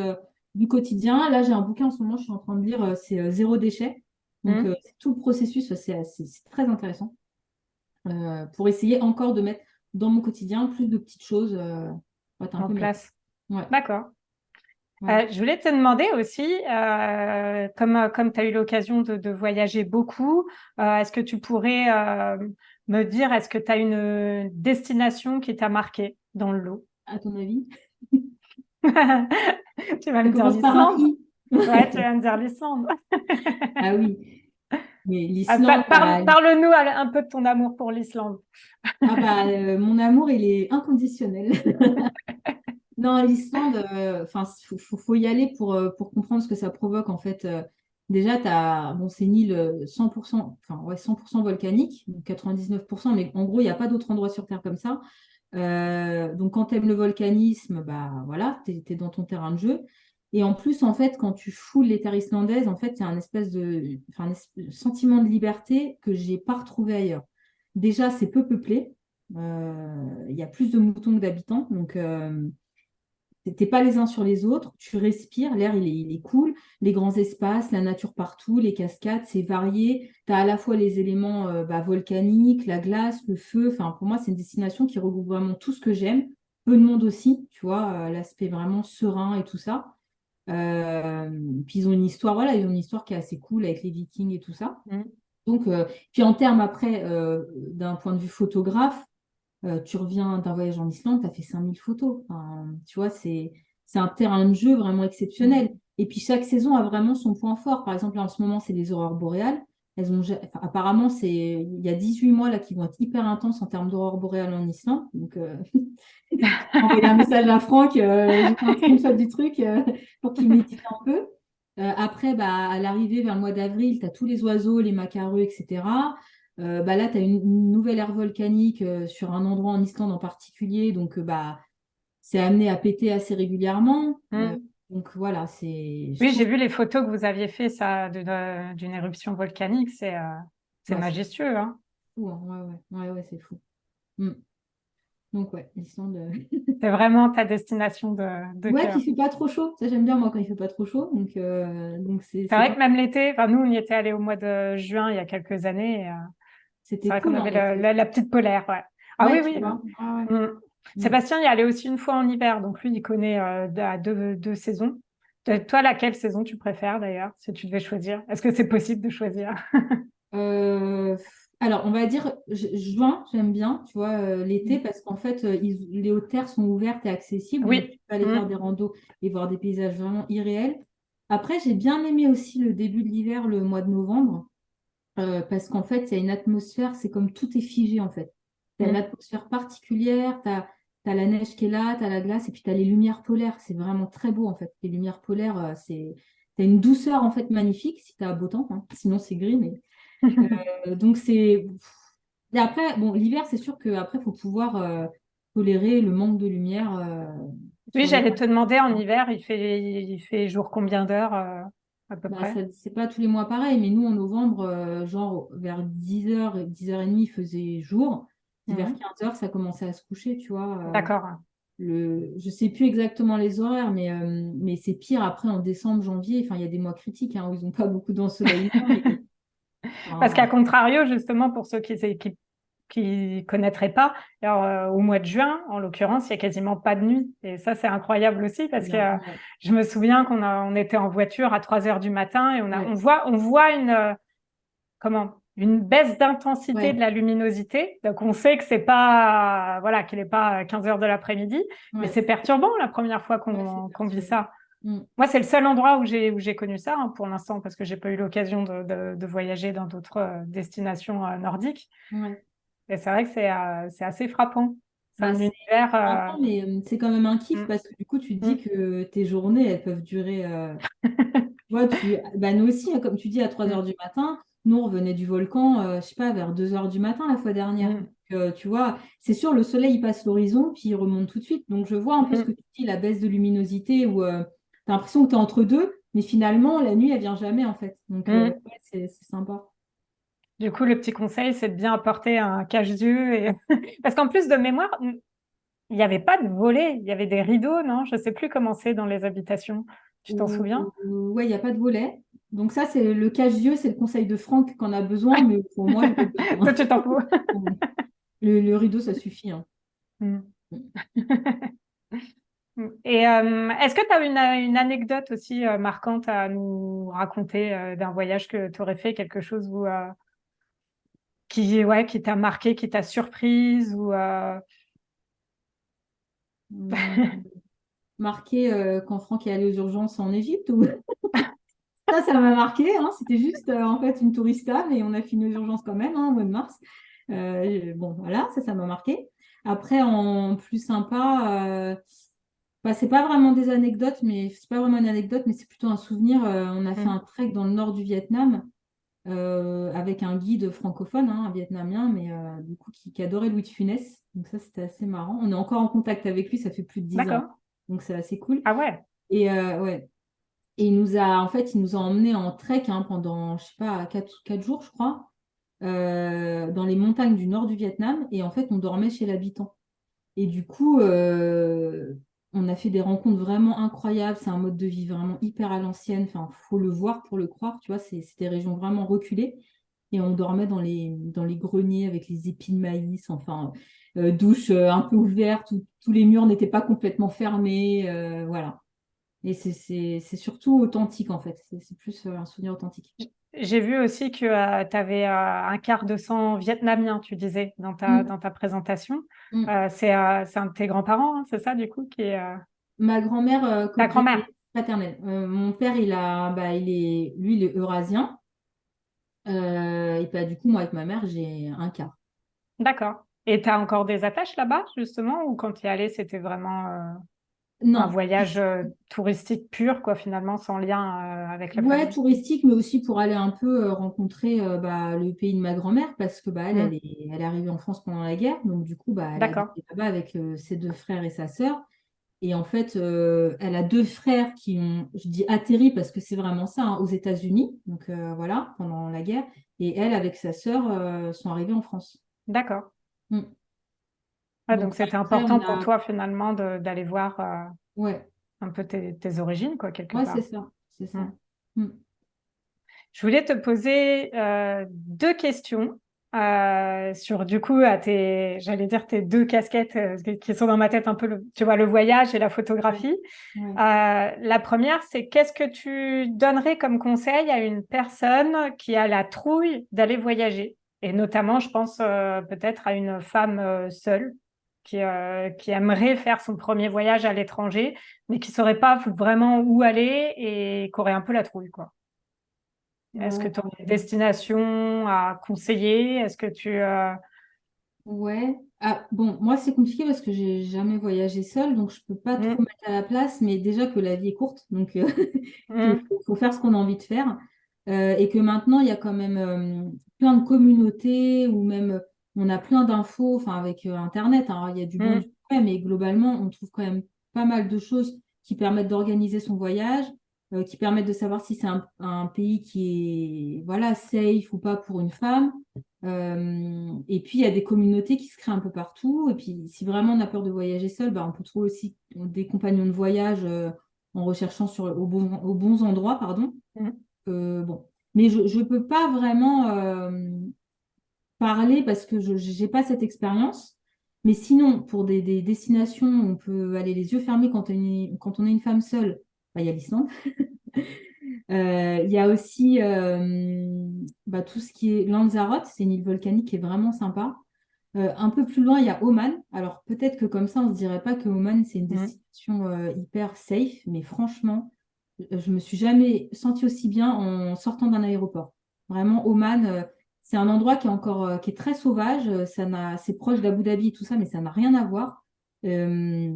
du quotidien. Là, j'ai un bouquin en ce moment, je suis en train de lire, c'est Zéro déchet. Donc, mm. c'est tout le processus, c'est très intéressant pour essayer encore de mettre dans mon quotidien plus de petites choses. Ouais, t'as un En peu ma place. Ouais, D'accord. voilà. Je voulais te demander aussi, comme tu as eu l'occasion de voyager beaucoup, est-ce que tu pourrais me dire, est-ce que tu as une destination qui t'a marqué dans le lot? À ton avis? Tu vas Ça me dire commence par un l'Islande. I. Ouais, tu vas me dire l'Islande. Ah oui, mais Ah, l'Islande, bah, parle-nous un peu de ton amour pour l'Islande. mon amour, il est inconditionnel. Non, l'Islande, enfin, faut y aller pour comprendre ce que ça provoque en fait. Déjà, bon, c'est une île 100%, enfin ouais, 100% volcanique, donc 99%, mais en gros, il n'y a pas d'autre endroit sur Terre comme ça. Donc, quand tu aimes le volcanisme, bah voilà, tu es dans ton terrain de jeu. Et en plus, en fait, quand tu foules les terres islandaises, en fait, il y a un sentiment de liberté que j'ai pas retrouvé ailleurs. Déjà, c'est peu peuplé. Il y a plus de moutons que d'habitants, donc t'es pas les uns sur les autres, tu respires, l'air il est cool, les grands espaces, la nature partout, les cascades, c'est varié. Tu as à la fois les éléments volcaniques, la glace, le feu. Enfin, pour moi, c'est une destination qui regroupe vraiment tout ce que j'aime. Peu de monde aussi, tu vois, l'aspect vraiment serein et tout ça. Euh, Puis ils ont une histoire, voilà, ils ont une histoire qui est assez cool avec les Vikings et tout ça. Mm. Donc, puis en termes après, d'un point de vue photographe, tu reviens d'un voyage en Islande, tu as fait 5000 photos. Enfin, tu vois, c'est un terrain de jeu vraiment exceptionnel. Mm. Et puis chaque saison a vraiment son point fort. Par exemple, là, en ce moment, c'est les aurores boréales. Enfin, apparemment, il y a 18 mois là, qui vont être hyper intenses en termes d'aurores boréales en Islande. Donc, j'ai envoyé un message à Franck, j'ai fait un screenshot du truc pour qu'il médite un peu. Après, bah, à l'arrivée vers le mois d'avril, tu as tous les oiseaux, les macareux, etc. Bah, là, tu as une nouvelle ère volcanique sur un endroit en Islande en particulier. Donc, bah, c'est amené à péter assez régulièrement. Mm. Donc, voilà, je Oui, trouve j'ai vu les photos que vous aviez fait ça d'une éruption volcanique. C'est ouais, c'est majestueux, hein. fou, hein. Ouais, c'est fou. Mm. Donc, ouais, l'Islande. C'est vraiment ta destination de Ouais, cœur. qu'il fait pas trop chaud. Ça, j'aime bien, moi, quand il fait pas trop chaud. Donc C'est c'est vrai pas. que même l'été, enfin nous, on y était allés au mois de juin il y a quelques années. C'est C'était vrai qu'on cool en avait été. la petite polaire, ouais. Ah oui, Ouais, tu oui. vois. Ouais. Mm. Mm. Sébastien y est allé aussi une fois en hiver, donc lui, il connaît deux saisons. Toi, laquelle saison tu préfères d'ailleurs, si tu devais choisir? Est-ce que c'est possible de choisir? Euh, alors, on va dire juin, j'aime bien, tu vois, l'été, Mm. parce qu'en fait, les hautes terres sont ouvertes et accessibles, donc Oui. tu peux aller faire Mm. des randos et voir des paysages vraiment irréels. Après, j'ai bien aimé aussi le début de l'hiver, le mois de novembre, parce qu'en fait, il y a une atmosphère, c'est comme tout est figé en fait. Tu as une atmosphère particulière, tu as la neige qui est là, tu as la glace, et puis tu as les lumières polaires. C'est vraiment très beau, en fait. Les lumières polaires, tu as une douceur, en fait, magnifique, si tu as beau temps, hein. Sinon, c'est gris, mais... donc, c'est... Et après, bon, l'hiver, c'est sûr qu'après, il faut pouvoir tolérer le manque de lumière Oui, sur les j'allais mois. te demander en hiver, il fait jour combien d'heures à peu Bah, près? c'est pas tous les mois pareil, mais nous, en novembre, genre vers 10h, 10h30, il faisait jour. Puis vers Mhm. 15h, ça commençait à se coucher, tu vois. D'accord. Je sais plus exactement les horaires, mais c'est pire après en décembre, janvier. Enfin, il y a des mois critiques hein, où ils n'ont pas beaucoup d'ensoleillement. Parce qu'à Enfin, contrario, justement, pour ceux qui connaîtraient pas, alors, au mois de juin, en l'occurrence, il y a quasiment pas de nuit. Et ça, c'est incroyable aussi parce que ouais, je me souviens on était en voiture à 3 heures du matin et ouais, on voit une baisse d'intensité de ouais, la luminosité. Donc, on sait que c'est pas, voilà, qu'il n'est pas 15 heures de l'après-midi, mais ouais, c'est perturbant la première fois ouais, c'est qu'on vit perturbant. ça. Mm, Moi, c'est le seul endroit où j'ai connu ça hein, pour l'instant, parce que j'ai pas eu l'occasion de voyager dans d'autres destinations nordiques. ouais. Et c'est vrai que c'est assez frappant. C'est Bah, un c'est univers. sympa, mais c'est quand même un kiff Mm, parce que du coup, tu te dis mm, que tes journées, elles peuvent durer. Tu vois, bah, nous aussi, hein, comme tu dis, à 3 mm, heures du matin, nous, on revenait du volcan, je sais pas, vers 2 heures du matin la fois dernière. mm, Tu vois, c'est sûr, le soleil, il passe l'horizon, puis il remonte tout de suite. Donc, je vois un peu ce que mm, tu dis, la baisse de luminosité, où tu as l'impression que tu es entre deux, mais finalement, la nuit, elle vient jamais, en fait. Donc, mm. ouais, c'est sympa. Du coup, le petit conseil, c'est de bien apporter un cache-yeux. Parce qu'en plus de mémoire, il n'y avait pas de volets, il y avait des rideaux, non? Je ne sais plus comment c'est dans les habitations. Tu t'en souviens? Ouais, il n'y a pas de volet. Donc, ça, c'est le cache-yeux, c'est le conseil de Franck qu'on a besoin, mais pour moi, j'ai pas Toi, besoin. tu t'en fous. Le rideau, ça suffit, hein. Mm. Et est-ce que tu as une anecdote aussi marquante à nous raconter d'un voyage que tu aurais fait, quelque chose qui t'a marqué, qui t'a surprise ou Hum, Marqué quand Franck est allé aux urgences en Égypte ou... Ça m'a marqué, hein. C'était juste en fait une tourista, mais on a fini aux urgences quand même, hein, au mois de mars. Bon, voilà, ça m'a marqué. Après, en plus sympa, bah, c'est pas vraiment des anecdotes, mais c'est pas vraiment une anecdote, mais c'est plutôt un souvenir. On a fait un Hmm. trek dans le nord du Vietnam avec un guide francophone, hein, un Vietnamien, mais du coup qui adorait Louis de Funès. Donc ça, c'était assez marrant. On est encore en contact avec lui, ça fait plus de 10 ans. D'accord. Donc c'est assez cool. Ah ouais, Et ouais. Et il nous a emmenés en trek hein, pendant, je sais pas, 4 jours, je crois, dans les montagnes du nord du Vietnam. Et en fait, on dormait chez l'habitant. Et du coup, on a fait des rencontres vraiment incroyables. C'est un mode de vie vraiment hyper à l'ancienne. Enfin, faut le voir pour le croire. Tu vois, c'est des régions vraiment reculées. Et on dormait dans les greniers avec les épis de maïs. Enfin, douche un peu ouverte. Où tous les murs n'étaient pas complètement fermés. Voilà. Et c'est surtout authentique, en fait. C'est plus un souvenir authentique. j'ai vu aussi que tu avais un quart de sang vietnamien, tu disais, Mm, dans ta présentation. mm. C'est un de tes grands-parents, hein, c'est ça, du coup, qui est Ma grand-mère, ta côté grand-mère. paternel. Mon père, lui, il est eurasien. Et bah, du coup, moi, avec ma mère, j'ai un quart. D'accord. Et tu as encore des attaches là-bas, justement, ou quand tu y allais, c'était vraiment un Non, voyage touristique pur, quoi, finalement, sans lien avec la ouais, famille? touristique, mais aussi pour aller un peu rencontrer le pays de ma grand-mère, parce que Hmm. elle est arrivée en France pendant la guerre. Donc, du coup, bah, elle a D'accord. habité là-bas avec ses deux frères et sa sœur. Et en fait, elle a deux frères qui ont, je dis atterri parce que c'est vraiment ça, hein, aux États-Unis, donc voilà, pendant la guerre. Et elle, avec sa sœur, sont arrivées en France. D'accord. Mm. Ouais, donc Donc c'était après, important pour toi, finalement, d'aller voir ouais, un peu tes origines, quoi, quelque ouais, c'est part. ça, c'est Hmm. ça. Mm. Je voulais te poser deux questions sur du coup j'allais dire tes deux casquettes qui sont dans ma tête un peu tu vois le voyage et la Ouais, photographie. ouais. La première, c'est qu'est-ce que tu donnerais comme conseil à une personne qui a la trouille d'aller voyager? Et notamment, je pense peut-être à une femme seule qui aimerait faire son premier voyage à l'étranger, mais qui saurait pas vraiment où aller et qui aurait un peu la trouille, quoi. Est-ce que Euh, tu aurais une destination à conseiller? Est-ce que tu... Ouais. Ah, bon, moi, c'est compliqué parce que j'ai jamais voyagé seule, donc je peux pas trop Mm, mettre à la place, mais déjà que la vie est courte, donc qu'il mm, faut faire ce qu'on a envie de faire. Et que maintenant, il y a quand même plein de communautés ou même on a plein d'infos, enfin avec Internet, hein, il y a du bon et mm, du mauvais, mais globalement, on trouve quand même pas mal de choses qui permettent d'organiser son voyage, qui permettent de savoir si c'est un pays qui est voilà, safe ou pas pour une femme. Et puis, il y a des communautés qui se créent un peu partout. Et puis, si vraiment on a peur de voyager seul, bah, on peut trouver aussi des compagnons de voyage en recherchant aux bons endroits, pardon. mm. Bon. Mais je ne peux pas vraiment parler parce que je n'ai pas cette expérience. Mais sinon, pour des destinations où on peut aller les yeux fermés quand on est une femme seule, bah, il y a l'Islande. Il y a aussi bah, tout ce qui est Lanzarote, c'est une île volcanique qui est vraiment sympa. Un peu plus loin, il y a Oman. Alors peut-être que comme ça, on ne se dirait pas que Oman, c'est une Mm. destination hyper safe, mais franchement, je me suis jamais sentie aussi bien en sortant d'un aéroport. Vraiment, Oman, c'est un endroit qui est encore qui est très sauvage. C'est proche d'Abu Dhabi et tout ça, mais ça n'a rien à voir. Euh,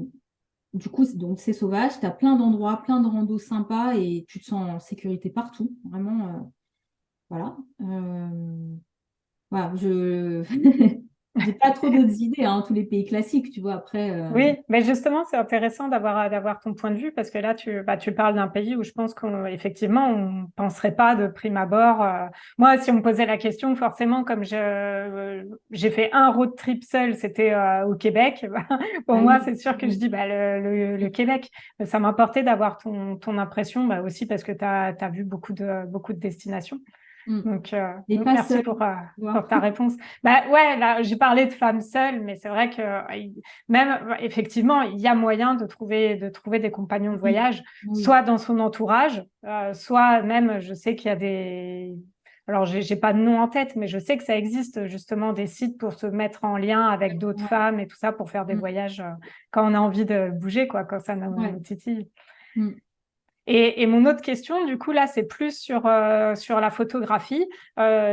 du coup, donc c'est sauvage. Tu as plein d'endroits, plein de randos sympas et tu te sens en sécurité partout. Vraiment, voilà. Voilà, je j'ai pas trop d'autres idées, hein, tous les pays classiques, tu vois. Après, Oui, mais justement, c'est intéressant d'avoir ton point de vue parce que là, tu parles d'un pays où je pense qu'effectivement, on penserait pas de prime abord. Moi, si on me posait la question, forcément, comme j'ai fait un road trip seul, c'était au Québec. Pour ah moi, oui. c'est sûr que je dis bah, le Québec. Ça m'importait d'avoir ton impression, bah, aussi parce que tu as vu beaucoup de destinations. Mm. Et Donc pas merci seul, tu vois. pour ta réponse. Bah ouais, là, j'ai parlé de femmes seules, mais c'est vrai que même effectivement, il y a moyen de trouver des compagnons de Oui, voyage, oui, soit dans son entourage, soit même, je sais qu'il y a des. Alors, j'ai pas de nom en tête, mais je sais que ça existe justement des sites pour se mettre en lien avec d'autres ouais, femmes et tout ça pour faire des mm, voyages quand on a envie de bouger, quoi, quand ça ouais, nous titille. mm. Et mon autre question, du coup, là, c'est plus sur la photographie.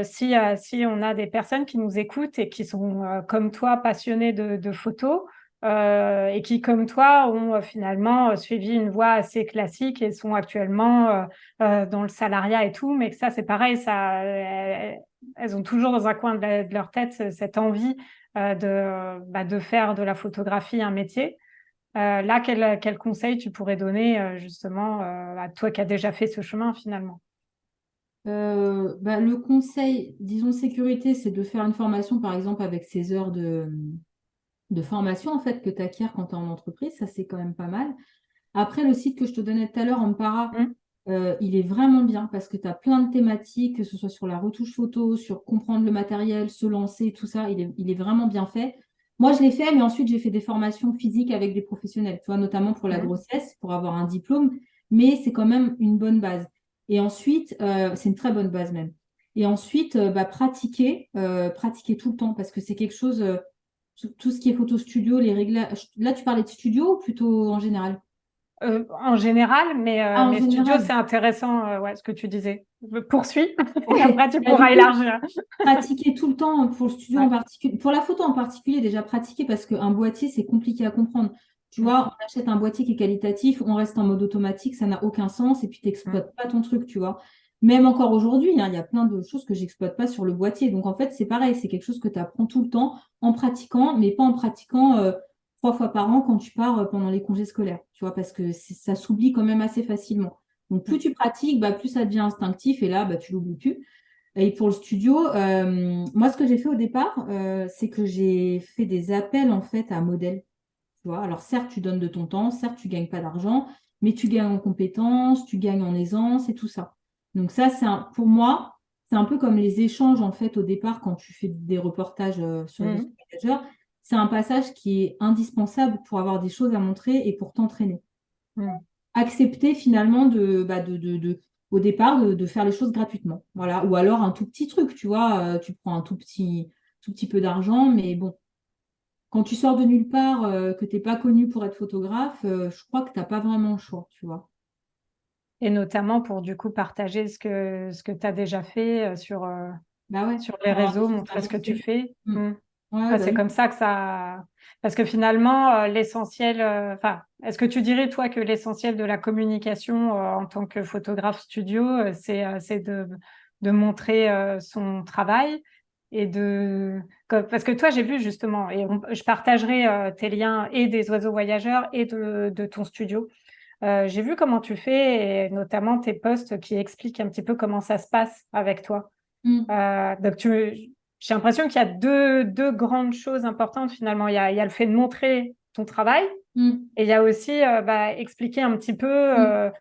Si on a des personnes qui nous écoutent et qui sont, comme toi, passionnées de photos et qui, comme toi, ont finalement suivi une voie assez classique et sont actuellement dans le salariat et tout, mais que ça, c'est pareil, ça, elles ont toujours dans un coin de leur tête cette envie de faire de la photographie un métier. Là, quel conseil tu pourrais donner justement à toi qui as déjà fait ce chemin finalement? Bah, le conseil, disons sécurité, c'est de faire une formation, par exemple, avec ces heures de formation en fait que tu acquiers quand tu es en entreprise. Ça, c'est quand même pas mal. Après, le site que je te donnais tout à l'heure, Ampara, Hmm. il est vraiment bien parce que tu as plein de thématiques, que ce soit sur la retouche photo, sur comprendre le matériel, se lancer, tout ça. Il est vraiment bien fait. Moi, je l'ai fait, mais ensuite, j'ai fait des formations physiques avec des professionnels, tu vois, notamment pour la Hmm. grossesse, pour avoir un diplôme, mais c'est quand même une bonne base. Et ensuite, c'est une très bonne base même. Et ensuite, bah, pratiquer tout le temps parce que c'est quelque chose, tout ce qui est photo studio, les réglages. Là, tu parlais de studio ou plutôt en général? En général, mais, Ah, en studio, général. c'est intéressant, ouais, ce que tu disais. Poursuis, Ouais. après tu Bah, du pourras coup, élargir. pratiquer tout le temps pour le studio en Ouais. particulier, pour la photo en particulier, déjà pratiquer parce qu'un boîtier, c'est compliqué à comprendre. Tu Hmm. vois, on achète un boîtier qui est qualitatif, on reste en mode automatique, ça n'a aucun sens et puis tu Hmm. n'exploites pas ton truc, tu vois. Même encore aujourd'hui, hein, il y a plein de choses que j'exploite pas sur le boîtier. Donc en fait, c'est pareil, c'est quelque chose que tu apprends tout le temps en pratiquant, mais pas en pratiquant 3 fois par an quand tu pars pendant les congés scolaires, tu vois, parce que ça s'oublie quand même assez facilement. Donc plus tu pratiques, bah, plus ça devient instinctif et là, bah, tu l'oublies plus. Et pour le studio, moi, ce que j'ai fait au départ, c'est que j'ai fait des appels en fait à modèles. Tu vois, alors certes, tu donnes de ton temps, certes, tu gagnes pas d'argent, mais tu gagnes en compétences, tu gagnes en aisance et tout ça. Donc ça, pour moi, c'est un peu comme les échanges en fait au départ quand tu fais des reportages sur les réseaux Hmm. managers. C'est un passage qui est indispensable pour avoir des choses à montrer et pour t'entraîner Hmm. accepter finalement au départ de faire les choses gratuitement. Voilà. Ou alors un tout petit truc, tu vois, tu prends un tout petit peu d'argent, mais bon, quand tu sors de nulle part, que tu n'es pas connu pour être photographe, je crois que tu n'as pas vraiment le choix, tu vois. Et notamment pour du coup partager ce que tu as déjà fait Bah ouais, sur les pour avoir des réseaux, choses à montrer ce que tu montrer. fais. Mm. Hmm. Ouais, Ouais, bah c'est oui. comme ça que ça. Parce que finalement, l'essentiel. Enfin, est-ce que tu dirais, toi, que l'essentiel de la communication en tant que photographe studio, c'est de montrer son travail et Parce que toi, j'ai vu justement, et je partagerai tes liens et des oiseaux voyageurs et de ton studio. J'ai vu comment tu fais, et notamment tes posts qui expliquent un petit peu comment ça se passe avec toi. Mm, Donc, j'ai l'impression qu'il y a deux grandes choses importantes finalement. Il y a le fait de montrer ton travail mm, et il y a aussi expliquer un petit peu mm.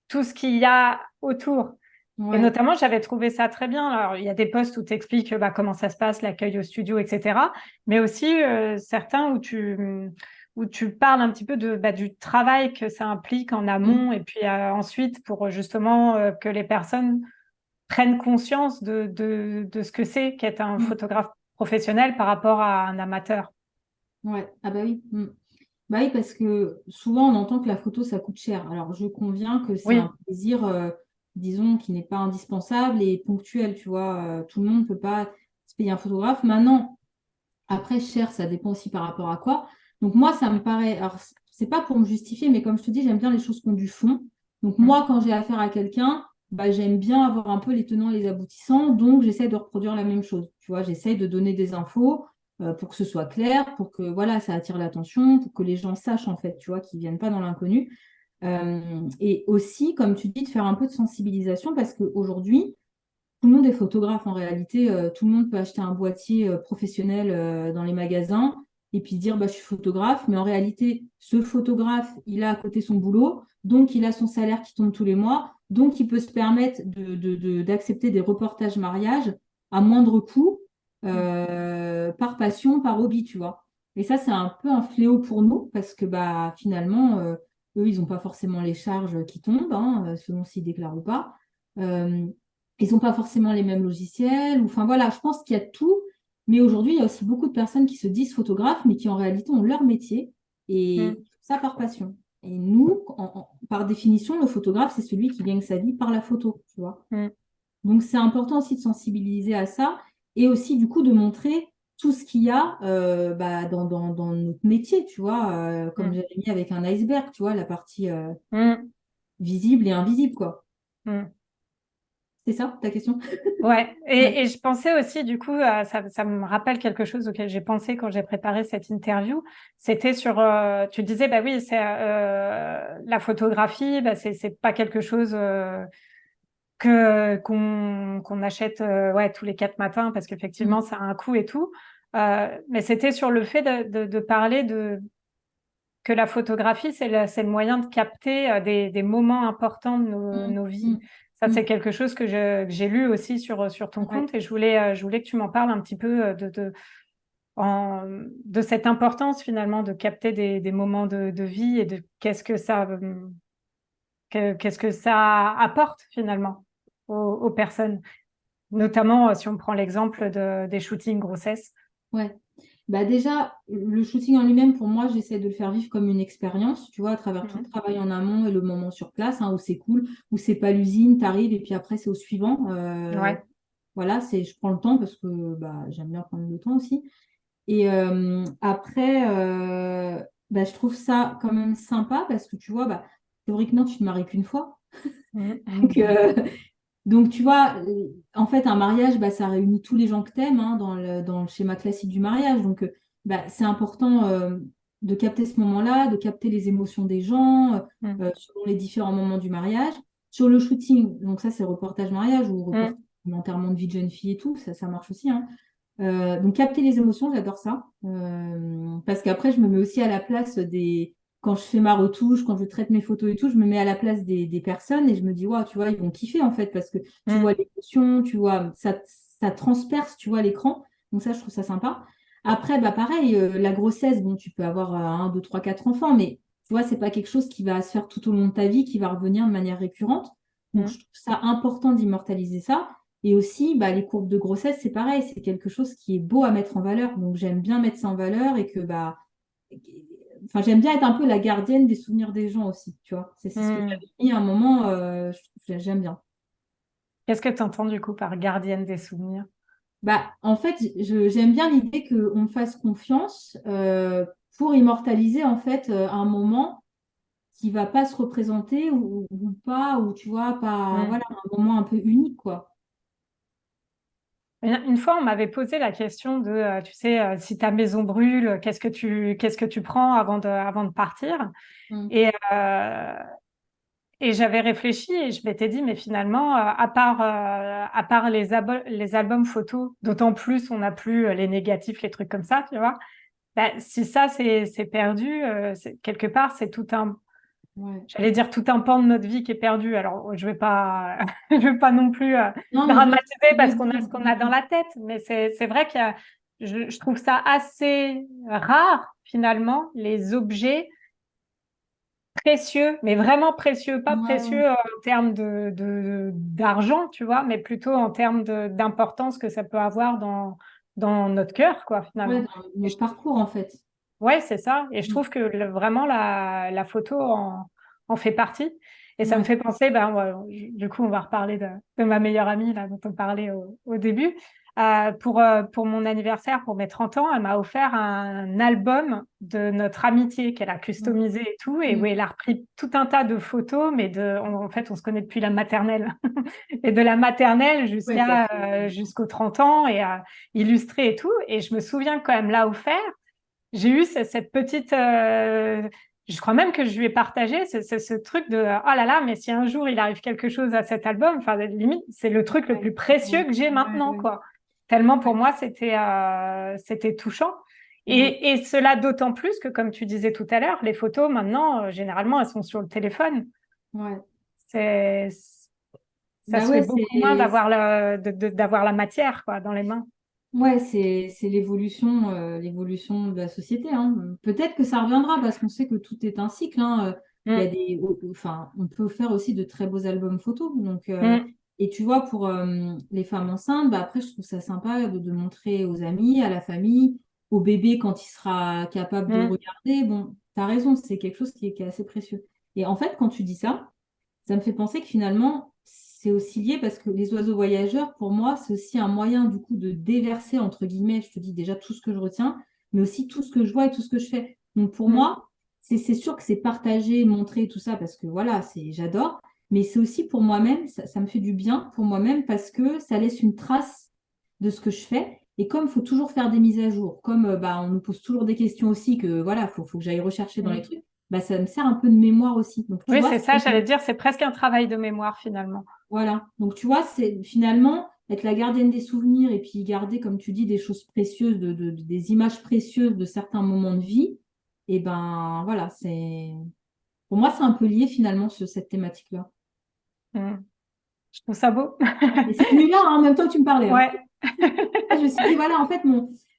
tout ce qu'il y a autour. Et Ouais. notamment, j'avais trouvé ça très bien. Alors, il y a des posts où tu expliques comment ça se passe, l'accueil au studio, etc. Mais aussi certains où tu parles un petit peu du travail que ça implique en Mm, amont et puis ensuite pour justement que les personnes prennent conscience de ce que c'est qu'être un mm. photographe professionnel par rapport à un amateur. Ouais. Ah bah oui. Mm. Bah oui, parce que souvent on entend que la photo ça coûte cher. Alors je conviens que c'est un Oui. plaisir, disons, qui n'est pas indispensable et ponctuel, tu vois. Tout le monde ne peut pas se payer un photographe. Maintenant, après, cher, ça dépend aussi par rapport à quoi. Donc moi, ça me paraît, alors c'est pas pour me justifier, mais comme je te dis, j'aime bien les choses qui ont du fond. Donc Mm. moi, quand j'ai affaire à quelqu'un, bah, j'aime bien avoir un peu les tenants et les aboutissants, donc j'essaie de reproduire la même chose. Tu vois, j'essaie de donner des infos pour que ce soit clair, pour que voilà, ça attire l'attention, pour que les gens sachent en fait, tu vois, qu'ils viennent pas dans l'inconnu. Et aussi, comme tu dis, de faire un peu de sensibilisation parce qu'aujourd'hui, tout le monde est photographe en réalité. Tout le monde peut acheter un boîtier professionnel dans les magasins et puis dire bah, je suis photographe. Mais en réalité, ce photographe, il a à côté son boulot, donc il a son salaire qui tombe tous les mois, donc il peut se permettre d'accepter des reportages mariage à moindre coût, Mm. par passion, par hobby, tu vois. Et ça, c'est un peu un fléau pour nous parce que bah, finalement, eux, ils n'ont pas forcément les charges qui tombent, hein, selon s'ils déclarent ou pas. Euh, Ils n'ont pas forcément les mêmes logiciels. Enfin voilà, je pense qu'il y a tout. Mais aujourd'hui, il y a aussi beaucoup de personnes qui se disent photographes, mais qui en réalité ont leur métier et Mm. ça par passion. Et nous, par définition, le photographe, c'est celui qui gagne sa vie par la photo, tu vois. Mm. Donc c'est important aussi de sensibiliser à ça et aussi du coup de montrer tout ce qu'il y a bah, dans notre métier, tu vois, comme Mm. j'avais mis avec un iceberg, tu vois, la partie Mm. visible et invisible, quoi. Mm. C'est ça ta question? Ouais, Ouais. et je pensais aussi, du coup, ça me rappelle quelque chose auquel j'ai pensé quand j'ai préparé cette interview. C'était sur, tu disais, bah oui, c'est la photographie, bah c'est pas quelque chose qu'on achète ouais tous les 4 matins parce Mm, qu'effectivement ça a un coût et tout. Mais c'était sur le fait de parler de que la photographie, c'est le moyen de capter des moments importants de mm, nos vies. mm, Ça, c'est mm. quelque chose que j'ai lu aussi sur ton Ouais. compte et je voulais que tu m'en parles un petit peu de cette importance finalement de capter des moments de vie et de qu'est-ce que ça apporte finalement aux personnes. Notamment si on prend l'exemple des shootings grossesse. Ouais. Bah déjà, le shooting en lui-même, pour moi, j'essaie de le faire vivre comme une expérience, tu vois, à travers tout le Mhm. travail en amont et le moment sur place, hein, où c'est cool, où c'est pas l'usine, t'arrives et puis après c'est au suivant. Ouais. Voilà, je prends le temps parce que bah, j'aime bien prendre le temps aussi. Et après, bah, je trouve ça quand même sympa parce que tu vois, bah, théoriquement, tu te maries qu'une fois. Donc, Mhm. donc, tu vois, en fait, un mariage, bah, ça réunit tous les gens que t'aimes hein, dans le schéma classique du mariage. Donc, bah, c'est important de capter ce moment-là, de capter les émotions des gens Mhm. selon les différents moments du mariage. Sur le shooting, donc ça, c'est reportage mariage ou reportage Mhm. enterrement de vie de jeune fille et tout, ça marche aussi. Hein. Donc, capter les émotions, j'adore ça. Parce qu'après, je me mets aussi à la place des. Quand je fais ma retouche, quand je traite mes photos et tout, je me mets à la place des personnes et je me dis, waouh, tu vois, ils vont kiffer en fait, parce que tu vois Mhm. l'émotion, tu vois, ça transperce, tu vois, l'écran. Donc, ça, je trouve ça sympa. Après, bah, pareil, la grossesse, bon, tu peux avoir un, deux, trois, quatre enfants, mais tu vois, c'est pas quelque chose qui va se faire tout au long de ta vie, qui va revenir de manière récurrente. Donc, je Mhm. trouve ça important d'immortaliser ça. Et aussi, bah, les courbes de grossesse, c'est pareil, c'est quelque chose qui est beau à mettre en valeur. Donc, j'aime bien mettre ça en valeur et que, bah, enfin, j'aime bien être un peu la gardienne des souvenirs des gens aussi, tu vois. C'est ce que Mhm. j'avais mis à un moment, j'aime bien. Qu'est-ce que tu entends du coup par gardienne des souvenirs? Bah, en fait, j'aime bien l'idée qu'on me fasse confiance pour immortaliser en fait un moment qui va pas se représenter ou pas, ou tu vois, pas, Mm. voilà, un moment un peu unique, quoi. Une fois, on m'avait posé la question de, tu sais, si ta maison brûle, qu'est-ce que tu prends avant de partir? Mm. Et, euh, et j'avais réfléchi et je m'étais dit, mais finalement, à part les albums photos, d'autant plus on n'a plus les négatifs, les trucs comme ça, tu vois. Bah, si ça c'est perdu, quelque part, c'est tout un, Ouais. j'allais dire tout un pan de notre vie qui est perdu. Alors, je vais pas, je vais pas non plus Non, mais je vois ce que dramatiser tu parce veux qu'on a dire. ce qu'on a dans la tête, mais c'est vrai je trouve ça assez rare finalement les objets précieux, mais vraiment précieux, pas Ouais, précieux en termes d'argent, tu vois, mais plutôt en termes d'importance que ça peut avoir dans notre cœur, quoi, ouais, finalement. dans Et notre parcours, en fait. ouais, c'est ça. Et je Mm. trouve que vraiment la photo en fait partie. Et ça me Ouais. fait penser, ben, du coup, on va reparler de ma meilleure amie là, dont on parlait au début. Pour mon anniversaire, pour mes 30 ans, elle m'a offert un album de notre amitié qu'elle a Mm. customisé et tout, et où Mm. elle a repris tout un tas de photos, mais en fait, on se connaît depuis la maternelle. Et de la maternelle Ouais, ça fait. jusqu'aux 30 ans, et illustré et tout. Et je me souviens quand même l'a offert. J'ai eu cette petite. Je crois même que je lui ai partagé ce truc de oh là là, mais si un jour il arrive quelque chose à cet album, enfin, limite, c'est le truc le Ouais, plus précieux ouais, que j'ai ouais, maintenant, ouais, quoi. Tellement pour ouais, moi, c'était touchant. ouais, Et cela d'autant plus que, comme tu disais tout à l'heure, les photos, maintenant, généralement, elles sont sur le téléphone. ouais. C'est, ça Bah se fait ouais, beaucoup moins d'avoir la matière, quoi, dans les mains. ouais, c'est l'évolution de la société, hein. Peut-être que ça reviendra parce qu'on sait que tout est un cycle, hein. Il y a Mm, enfin, on peut faire aussi de très beaux albums photos. Donc, mm, et tu vois, pour les femmes enceintes, bah après, je trouve ça sympa de montrer aux amis, à la famille, au bébé quand il sera capable de mm, regarder. Bon, tu as raison, c'est quelque chose qui est assez précieux. Et en fait, quand tu dis ça, ça me fait penser que finalement, c'est aussi lié parce que les oiseaux voyageurs, pour moi, c'est aussi un moyen du coup de déverser, entre guillemets, je te dis déjà tout ce que je retiens, mais aussi tout ce que je vois et tout ce que je fais. Donc pour mm, moi, c'est sûr que c'est partager, montrer tout ça parce que voilà, j'adore, mais c'est aussi pour moi-même, ça me fait du bien pour moi-même parce que ça laisse une trace de ce que je fais. Et comme il faut toujours faire des mises à jour, comme bah, on nous pose toujours des questions aussi que voilà, faut que j'aille rechercher dans les mm. trucs, bah, ça me sert un peu de mémoire aussi. Donc tu Oui, vois, c'est ça, j'allais dire, c'est presque un travail de mémoire finalement. voilà. Donc, tu vois, c'est finalement être la gardienne des souvenirs et puis garder, comme tu dis, des choses précieuses, des images précieuses de certains moments de vie. Et ben, voilà, pour moi, c'est un peu lié finalement sur cette thématique-là. Mm. Je trouve ça beau. Et c'est venu là, hein, en même temps que tu me parlais, hein. Ouais. Là, je me suis dit, voilà, en fait,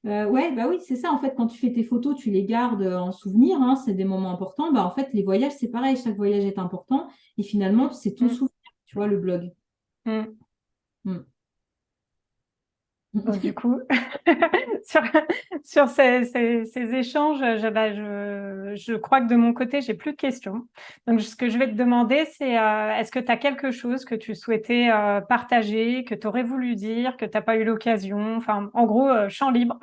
ouais, bah oui, c'est ça. En fait, quand tu fais tes photos, tu les gardes en souvenir, hein, c'est des moments importants. Bah, en fait, les voyages, c'est pareil, chaque voyage est important. Et finalement, c'est ton Mm. souvenir, tu vois, le blog. Mm. Mm. Donc, du coup, sur, sur ces échanges, je crois que de mon côté, j'ai plus de questions. Donc, ce que je vais te demander, c'est est-ce que tu as quelque chose que tu souhaitais partager, que tu aurais voulu dire, que tu n'as pas eu l'occasion? Enfin, en gros, champ libre,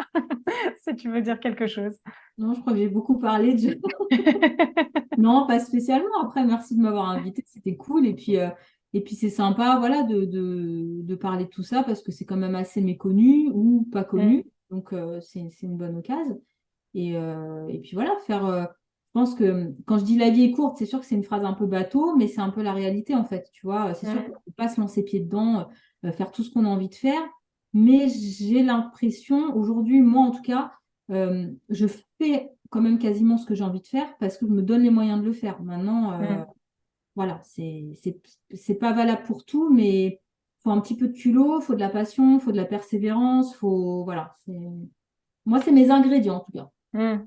si tu veux dire quelque chose. Non, je crois que j'ai beaucoup parlé de... Non, pas spécialement. Après, merci de m'avoir invité, c'était cool. Et puis c'est sympa, voilà, de parler de tout ça parce que c'est quand même assez méconnu ou pas Mm. connu. Donc, c'est une bonne occasion. Et puis voilà, je pense que quand je dis la vie est courte, c'est sûr que c'est une phrase un peu bateau, mais c'est un peu la réalité en fait. Tu vois, c'est sûr qu'on Mm. ne peut pas se lancer pied dedans, faire tout ce qu'on a envie de faire. Mais j'ai l'impression, aujourd'hui, moi en tout cas, je fais quand même quasiment ce que j'ai envie de faire parce que je me donne les moyens de le faire. Maintenant, Mm. voilà, c'est pas valable pour tout, mais faut un petit peu de culot, faut de la passion, faut de la persévérance, voilà. Moi, c'est mes ingrédients en tout cas. Mm.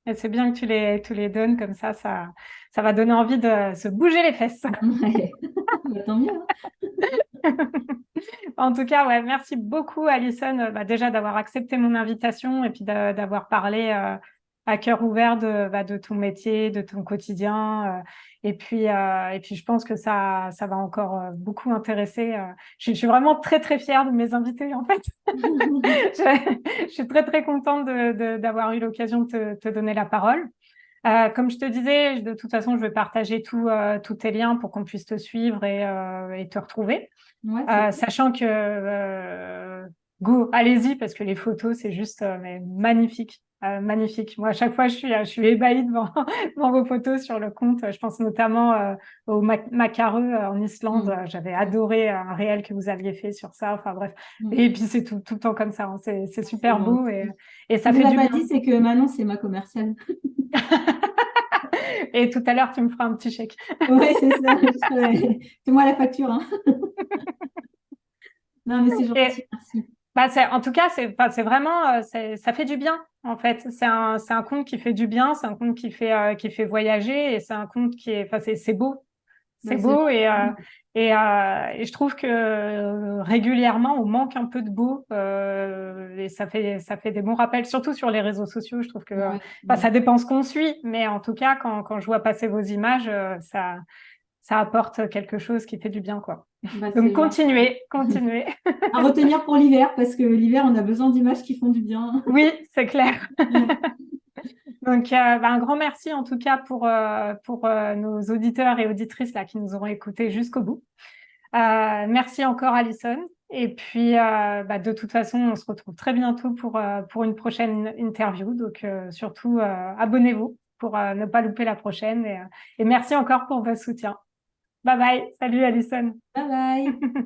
Et c'est bien que tu les donnes comme ça va donner envie de se bouger les fesses. Ouais. Bah, tant mieux, hein. En tout cas, ouais, merci beaucoup, Alison, déjà d'avoir accepté mon invitation et puis d'avoir parlé à cœur ouvert de ton métier, de ton quotidien. Et puis, je pense que ça va encore beaucoup intéresser. Je suis vraiment très, très fière de mes invités, en fait. Je suis très, très contente d'avoir eu l'occasion de te donner la parole. Comme je te disais, de toute façon, je vais partager tous tes liens pour qu'on puisse te suivre et te retrouver. Ouais, c'est cool. Sachant que go, allez-y parce que les photos c'est juste mais magnifique, magnifique. Moi à chaque fois je suis ébahie devant, devant vos photos sur le compte. Je pense notamment au Macareux en Islande. Mm. J'avais adoré un réel que vous aviez fait sur ça. Enfin bref. Mm. Et puis c'est tout le temps comme ça. Hein. C'est C'est super beau gentil. et Ce qu'on ça ne fait vous a du pas bien. dit, c'est que Manon, c'est ma commerciale. Et tout à l'heure tu me feras un petit chèque. Ouais, c'est ça. Fais-moi la facture, hein. Non, mais c'est gentil, Et merci. bah en tout cas, c'est vraiment, ça fait du bien, en fait. C'est un conte qui fait du bien, c'est un conte qui fait voyager et c'est un conte qui est, enfin, c'est beau. C'est Bah, c'est beau gentil. et je trouve que régulièrement, on manque un peu de beau et ça fait des bons rappels, surtout sur les réseaux sociaux. Je trouve que, Ouais, enfin, ouais. ça dépend ce qu'on suit, mais en tout cas, quand je vois passer vos images, ça apporte quelque chose qui fait du bien, quoi. Bah, Donc, c'est gentil. continuez. À retenir pour l'hiver, parce que l'hiver, on a besoin d'images qui font du bien. Oui, c'est clair. Ouais. Donc, un grand merci en tout cas pour nos auditeurs et auditrices là, qui nous auront écoutés jusqu'au bout. Merci encore, Alison. Et puis, de toute façon, on se retrouve très bientôt pour une prochaine interview. Donc, surtout, abonnez-vous pour ne pas louper la prochaine. Et merci encore pour votre soutien. Bye bye. Salut, Alison. Bye bye.